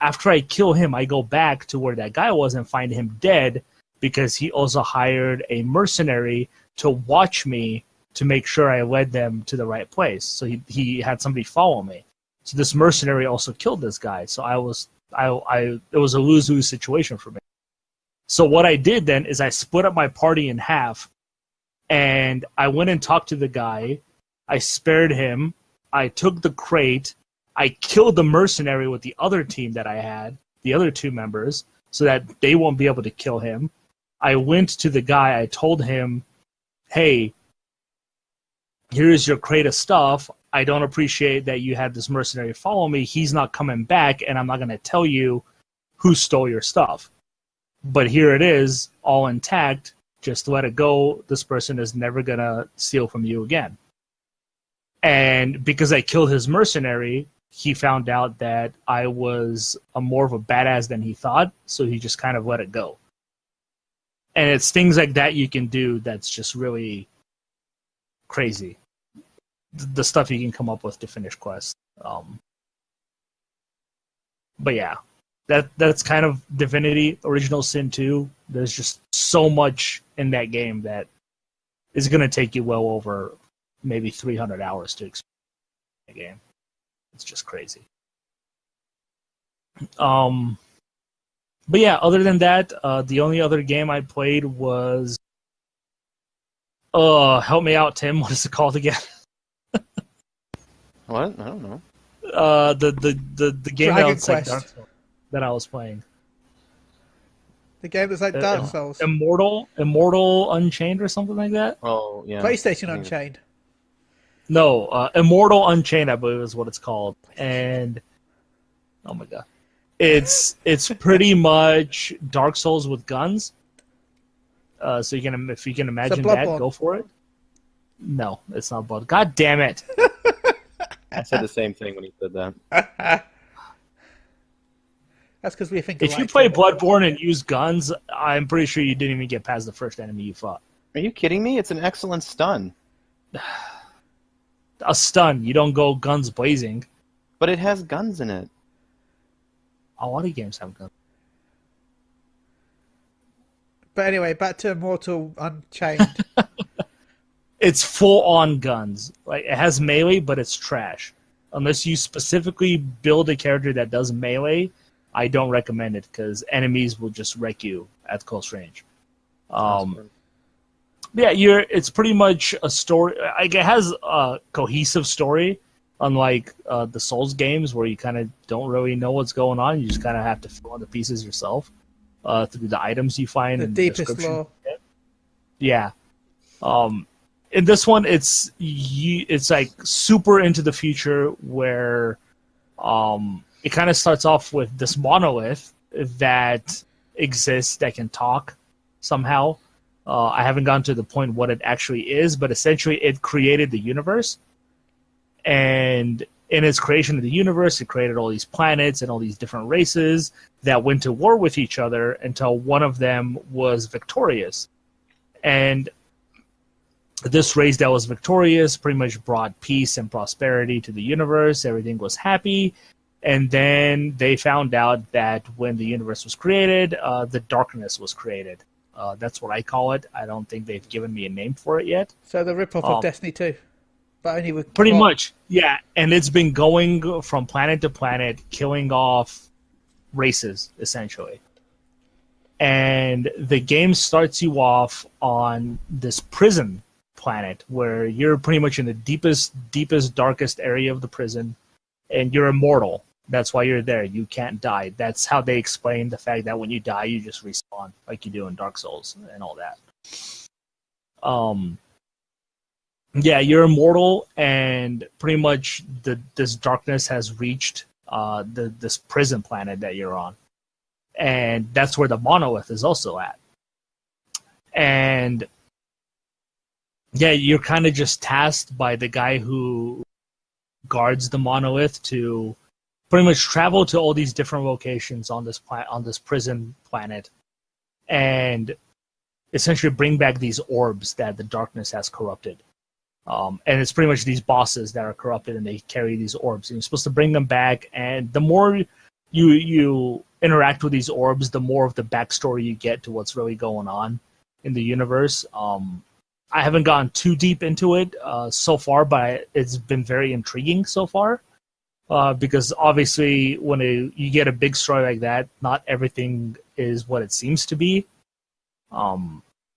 [SPEAKER 2] after I kill him, I go back to where that guy was and find him dead because he also hired a mercenary to watch me to make sure I led them to the right place. So he had somebody follow me. So this mercenary also killed this guy. So it was a lose-lose situation for me. So what I did then is I split up my party in half, and I went and talked to the guy. I spared him. I took the crate. I killed the mercenary with the other team that I had, the other 2 members, so that they won't be able to kill him. I went to the guy. I told him, hey, here's your crate of stuff. I don't appreciate that you had this mercenary follow me. He's not coming back, and I'm not going to tell you who stole your stuff. But here it is, all intact. Just let it go. This person is never going to steal from you again. And because I killed his mercenary, he found out that I was more of a badass than he thought, so he just kind of let it go. And it's things like that you can do that's just really crazy. The stuff you can come up with to finish quests. But yeah, that's kind of Divinity Original Sin 2. There's just so much in that game that is going to take you well over maybe 300 hours to experience the game. It's just crazy. But yeah, other than that, the only other game I played was... help me out, Tim. What is it called again?
[SPEAKER 3] What? I don't know.
[SPEAKER 2] The game
[SPEAKER 1] Dragon
[SPEAKER 2] that, like
[SPEAKER 1] Quest.
[SPEAKER 2] that I was playing.
[SPEAKER 1] The game that's like Dark Souls.
[SPEAKER 2] Immortal Unchained or something like that?
[SPEAKER 3] Oh, yeah.
[SPEAKER 1] PlayStation Unchained.
[SPEAKER 2] No, Immortal Unchained, I believe is what it's called. And oh my god. It's pretty much Dark Souls with guns. So if you can imagine that, go for it. No, it's not Blood. God damn it!
[SPEAKER 3] I said the same thing when he said that.
[SPEAKER 1] That's because we think.
[SPEAKER 2] If you play Bloodborne and use guns, I'm pretty sure you didn't even get past the first enemy you fought.
[SPEAKER 3] Are you kidding me? It's an excellent stun.
[SPEAKER 2] A stun. You don't go guns blazing.
[SPEAKER 3] But it has guns in it.
[SPEAKER 2] A lot of games have guns.
[SPEAKER 1] But anyway, back to Immortal Unchained.
[SPEAKER 2] It's full-on guns. Like, it has melee, but it's trash. Unless you specifically build a character that does melee, I don't recommend it because enemies will just wreck you at close range. Yeah, it's pretty much a story. Like, it has a cohesive story, unlike the Souls games where you kind of don't really know what's going on. You just kind of have to fill in the pieces yourself through the items you find.
[SPEAKER 1] The
[SPEAKER 2] and
[SPEAKER 1] deepest lore.
[SPEAKER 2] Yeah. In this one, it's like super into the future where it kind of starts off with this monolith that exists that can talk somehow. I haven't gotten to the point what it actually is, but essentially it created the universe. And in its creation of the universe, it created all these planets and all these different races that went to war with each other until one of them was victorious. And this race that was victorious pretty much brought peace and prosperity to the universe. Everything was happy. And then they found out that when the universe was created, the darkness was created. That's what I call it. I don't think they've given me a name for it yet.
[SPEAKER 1] So the rip-off of Destiny 2. But only with
[SPEAKER 2] pretty much, yeah. And it's been going from planet to planet, killing off races, essentially. And the game starts you off on this prison planet where you're pretty much in the deepest, darkest area of the prison, and you're immortal. That's why you're there. You can't die. That's how they explain the fact that when you die, you just respawn, like you do in Dark Souls and all that. Yeah, you're immortal, and pretty much this darkness has reached this prison planet that you're on. And that's where the monolith is also at. And yeah, you're kind of just tasked by the guy who guards the monolith to pretty much travel to all these different locations on this prison planet and essentially bring back these orbs that the darkness has corrupted. And it's pretty much these bosses that are corrupted, and they carry these orbs. And you're supposed to bring them back, and the more you interact with these orbs, the more of the backstory you get to what's really going on in the universe. I haven't gone too deep into it so far, but it's been very intriguing so far. Because obviously, when you get a big story like that, not everything is what it seems to be.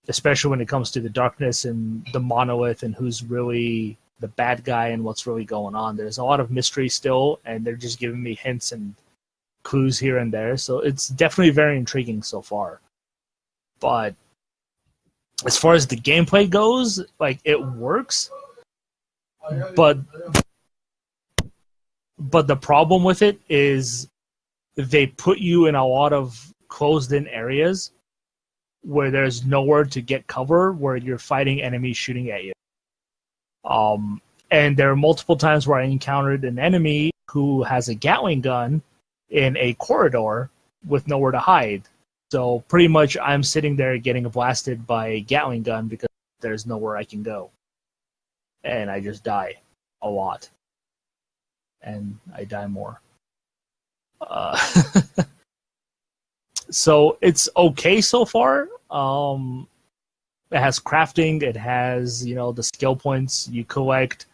[SPEAKER 2] Especially when it comes to the darkness and the monolith and who's really the bad guy and what's really going on. There's a lot of mystery still, and they're just giving me hints and clues here and there. So it's definitely very intriguing so far. But as far as the gameplay goes, like, it works, but the problem with it is they put you in a lot of closed-in areas where there's nowhere to get cover, where you're fighting enemies shooting at you. And there are multiple times where I encountered an enemy who has a Gatling gun in a corridor with nowhere to hide. So pretty much I'm sitting there getting blasted by a Gatling gun because there's nowhere I can go. And I just die a lot. And I die more. So it's okay so far. It has crafting. It has, the skill points. You collect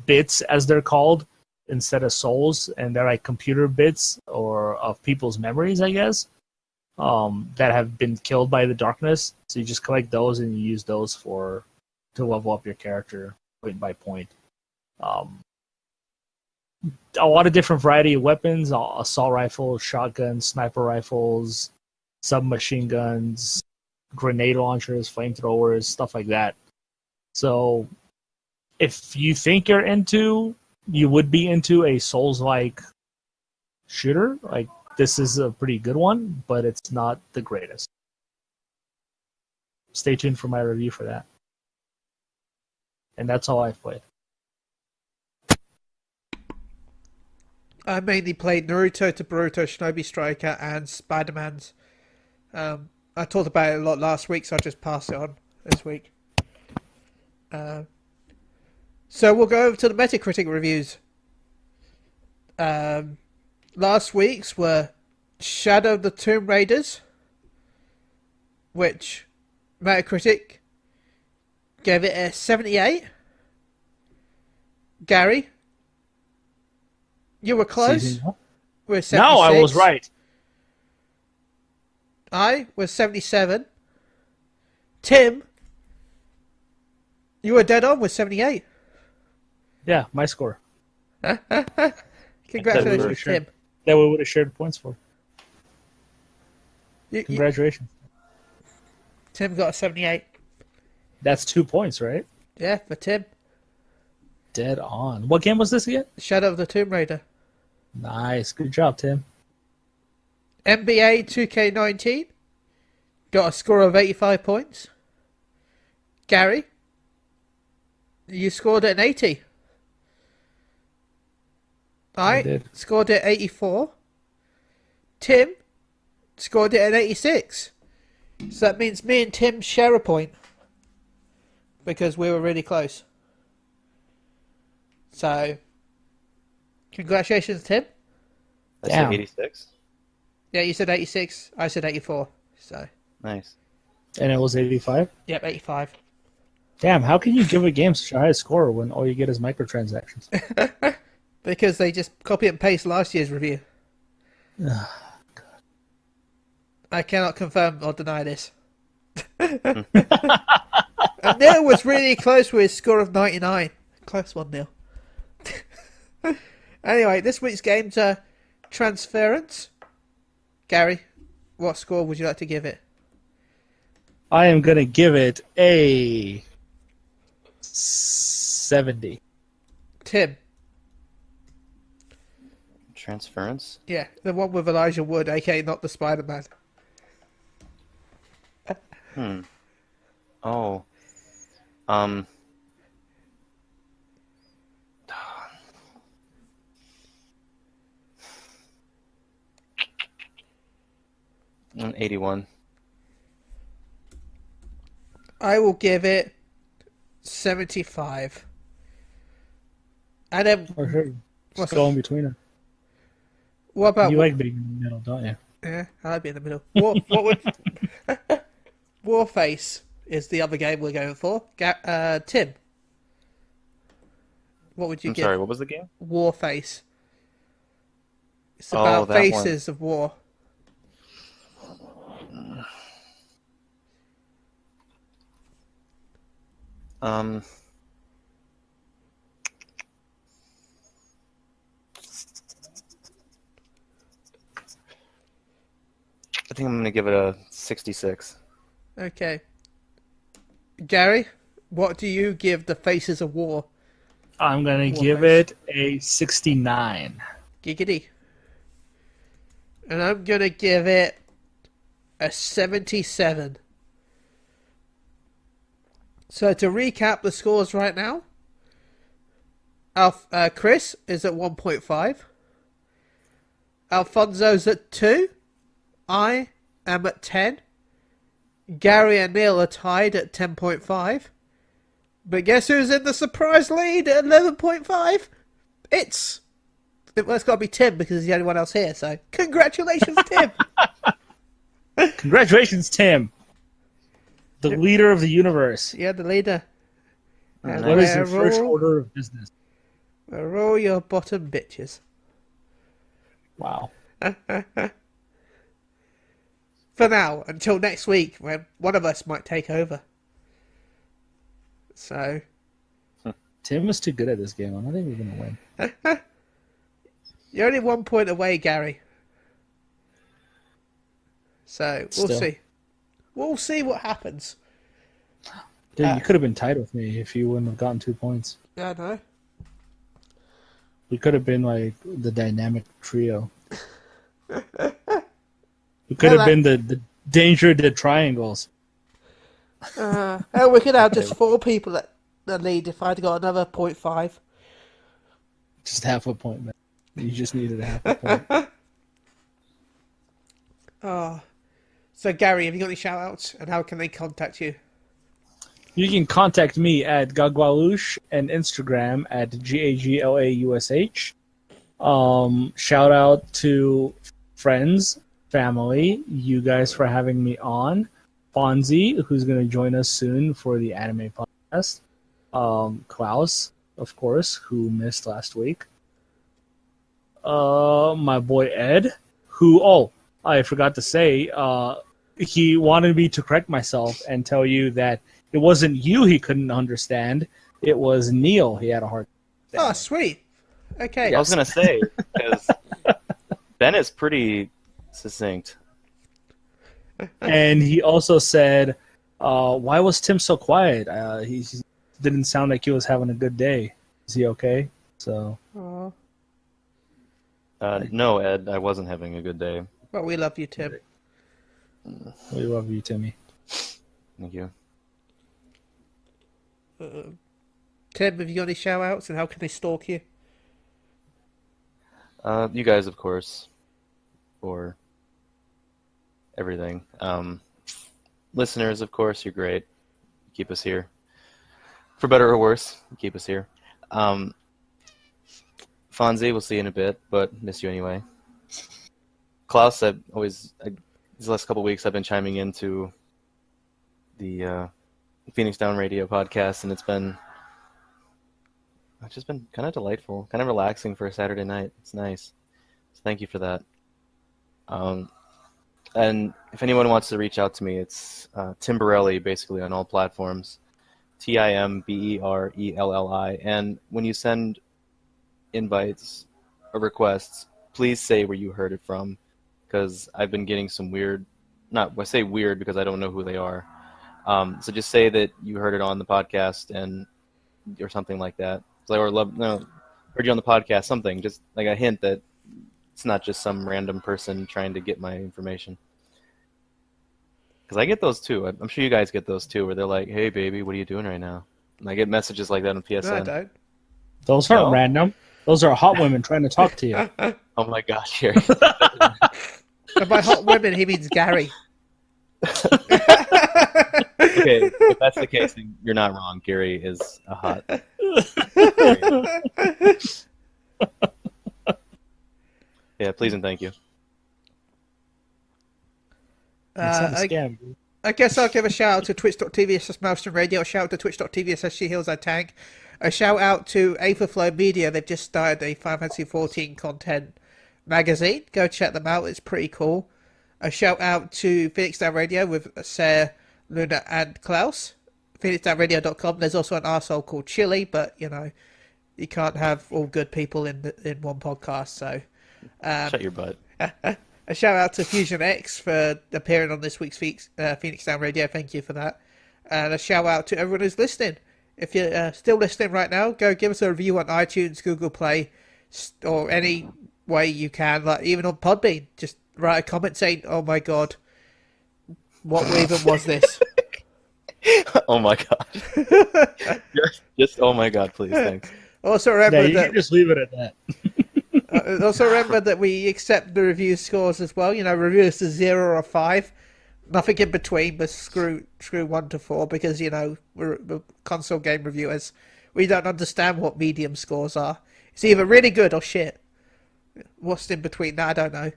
[SPEAKER 2] bits, as they're called, instead of souls. And they're like computer bits or of people's memories, I guess, that have been killed by the darkness. So you just collect those and you use those to level up your character point by point. A lot of different variety of weapons, assault rifles, shotguns, sniper rifles, submachine guns, grenade launchers, flamethrowers, stuff like that. So if you think you would be into a Souls-like shooter, like, this is a pretty good one, but it's not the greatest. Stay tuned for my review for that. And that's all I've played.
[SPEAKER 1] I mainly played Naruto to Boruto, Shinobi Striker, and Spider-Man's. I talked about it a lot last week, so I'll just pass it on this week. So we'll go over to the Metacritic reviews. Last week's were Shadow of the Tomb Raiders, which Metacritic gave it a 78. Gary, you were close. We're 76.
[SPEAKER 2] No, I was right.
[SPEAKER 1] I was 77. Tim, you were dead on with 78.
[SPEAKER 2] Yeah, my score.
[SPEAKER 1] Congratulations, Tim.
[SPEAKER 2] That we would have shared points for. Congratulations.
[SPEAKER 1] Tim got a 78.
[SPEAKER 2] That's 2 points, right?
[SPEAKER 1] Yeah, for Tim.
[SPEAKER 2] Dead on. What game was this again?
[SPEAKER 1] Shadow of the Tomb Raider.
[SPEAKER 2] Nice. Good job, Tim.
[SPEAKER 1] NBA 2K19 got a score of 85 points. Gary, you scored an 80. I scored it 84. Tim scored it an 86. So that means me and Tim share a point because we were really close. So, congratulations, Tim.
[SPEAKER 3] I said 86.
[SPEAKER 1] Yeah, you said 86. I said 84. So
[SPEAKER 3] nice.
[SPEAKER 2] And it was 85?
[SPEAKER 1] Yep, 85.
[SPEAKER 2] Damn, how can you give a game such a high score when all you get is microtransactions?
[SPEAKER 1] Because they just copy and paste last year's review. I cannot confirm or deny this. And Neil was really close with his score of 99. Close one, Neil. Anyway, this week's games are Transference. Gary, what score would you like to give it?
[SPEAKER 2] I am going to give it a 70.
[SPEAKER 1] Tim.
[SPEAKER 3] Transference?
[SPEAKER 1] Yeah, the one with Elijah Wood, aka not the Spider-Man.
[SPEAKER 3] Oh. 81.
[SPEAKER 1] I will give it 75. And then
[SPEAKER 2] just go in between it.
[SPEAKER 1] What about
[SPEAKER 2] you like being in the middle, don't you?
[SPEAKER 1] Yeah, I'd be in the middle. What would Warface is the other game we're going for. Tim, what would you give?
[SPEAKER 3] Sorry, what was the game?
[SPEAKER 1] Warface. It's about faces of war.
[SPEAKER 3] I think I'm going to give it a 66.
[SPEAKER 1] Okay. Gary, what do you give the Faces of War?
[SPEAKER 2] I'm going to give it a 69.
[SPEAKER 1] Giggity. And I'm going to give it a 77. So to recap the scores right now, Chris is at 1.5. Alfonso's at 2. I am at 10. Gary and Neil are tied at 10.5. But guess who's in the surprise lead at 11.5? It's got to be Tim because he's the only one else here. So congratulations, Tim.
[SPEAKER 2] Congratulations, Tim. The leader of the universe.
[SPEAKER 1] Yeah, the leader.
[SPEAKER 2] And what is your first order of business?
[SPEAKER 1] Roll your bottom bitches.
[SPEAKER 2] Wow.
[SPEAKER 1] For now, until next week, when one of us might take over. So,
[SPEAKER 2] Tim is too good at this game. I don't think we're going to win.
[SPEAKER 1] You're only 1 point away, Gary. So, we'll see. We'll see what happens.
[SPEAKER 2] Dude, you could have been tied with me if you wouldn't have gotten 2 points.
[SPEAKER 1] Yeah, I know.
[SPEAKER 2] We could have been like the dynamic trio. We could have been the danger the triangles.
[SPEAKER 1] We could have just 4 people at the lead if I'd got another 0.5.
[SPEAKER 2] Just half a point, man. You just needed a half a point.
[SPEAKER 1] So, Gary, have you got any shout-outs? And how can they contact you?
[SPEAKER 2] You can contact me at Gagwalush and Instagram at GAGLAUSH. Shout out to friends, family, you guys for having me on. Fonzie, who's going to join us soon for the anime podcast. Klaus, of course, who missed last week. My boy Ed, who, I forgot to say, he wanted me to correct myself and tell you that it wasn't you he couldn't understand. It was Neil he had a hard time.
[SPEAKER 1] Oh, sweet. Okay.
[SPEAKER 3] I was going to say, because Ben is pretty succinct.
[SPEAKER 2] And he also said, why was Tim so quiet? He didn't sound like he was having a good day. Is he okay? So.
[SPEAKER 3] No, Ed, I wasn't having a good day.
[SPEAKER 1] Well, we love you, Tim.
[SPEAKER 2] We love you, Timmy.
[SPEAKER 3] Thank you.
[SPEAKER 1] Tim, have you got any shout-outs and how can they stalk you?
[SPEAKER 3] You guys, of course, for everything. Listeners, of course, you're great. You keep us here. For better or worse, you keep us here. Fonzie, we'll see you in a bit, but miss you anyway. Klaus, these last couple weeks I've been chiming into the Phoenix Down Radio podcast, and it's just been kind of delightful, kind of relaxing for a Saturday night. It's nice. So thank you for that. And if anyone wants to reach out to me, it's Timberelli, basically on all platforms. TIMBERELLI. And when you send invites or requests, please say where you heard it from, because I've been getting some weird, I say weird because I don't know who they are. So just say that you heard it on the podcast or something like that. Heard you on the podcast, something, just like a hint that it's not just some random person trying to get my information. Because I get those too. I'm sure you guys get those too, where they're like, "Hey, baby, what are you doing right now?" And I get messages like that on PSN.
[SPEAKER 1] No, I don't.
[SPEAKER 2] Those aren't random. Those are hot women trying to talk to you.
[SPEAKER 3] Oh my gosh, Gary.
[SPEAKER 1] And by hot women, he means Gary.
[SPEAKER 3] Okay, if that's the case, then you're not wrong. Gary is a hot. Yeah, please and thank you.
[SPEAKER 2] It's not a scam.
[SPEAKER 1] I guess I'll give a shout out to twitch.tv/Maelstrom Radio, a shout out to twitch.tv/SheHealsITank, a shout out to Aetherflow Media. They've just started a Final Fantasy 14 content magazine. Go check them out, it's pretty cool. A shout out to Phoenix Down Radio with Sarah, Luna, and Klaus. PhoenixDownRadio.com. There's also an arsehole called Chili, but you know, you can't have all good people in one podcast. So,
[SPEAKER 3] shut your butt.
[SPEAKER 1] A shout out to Fusion X for appearing on this week's Phoenix Down Radio. Thank you for that. And a shout out to everyone who's listening. If you're still listening right now, go give us a review on iTunes, Google Play, or any way you can. Like even on Podbean, just write a comment saying, "Oh my god, what even was this?"
[SPEAKER 3] Oh my god. just oh my god, please, thanks.
[SPEAKER 1] Also remember
[SPEAKER 2] you
[SPEAKER 1] that
[SPEAKER 2] can just leave it at that.
[SPEAKER 1] Also remember that we accept the review scores as well. You know, reviews to 0 or 5, nothing in between. But screw 1 to 4 because you know we're console game reviewers. We don't understand what medium scores are. It's either really good or shit. What's in between that? I don't know.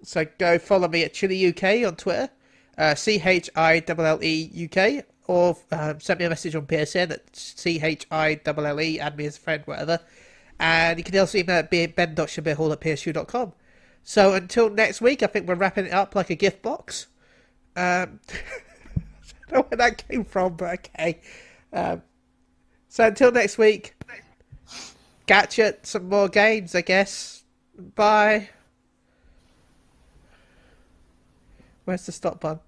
[SPEAKER 1] So go follow me at Chili UK on Twitter, CHILLE UK, or send me a message on PSN at CHILLE, add me as a friend, whatever. And you can also email at ben.shabirhall@psu.com. So until next week, I think we're wrapping it up like a gift box. I don't know where that came from, but okay. So until next week, gadget, some more games, I guess. Bye. Where's the stop button?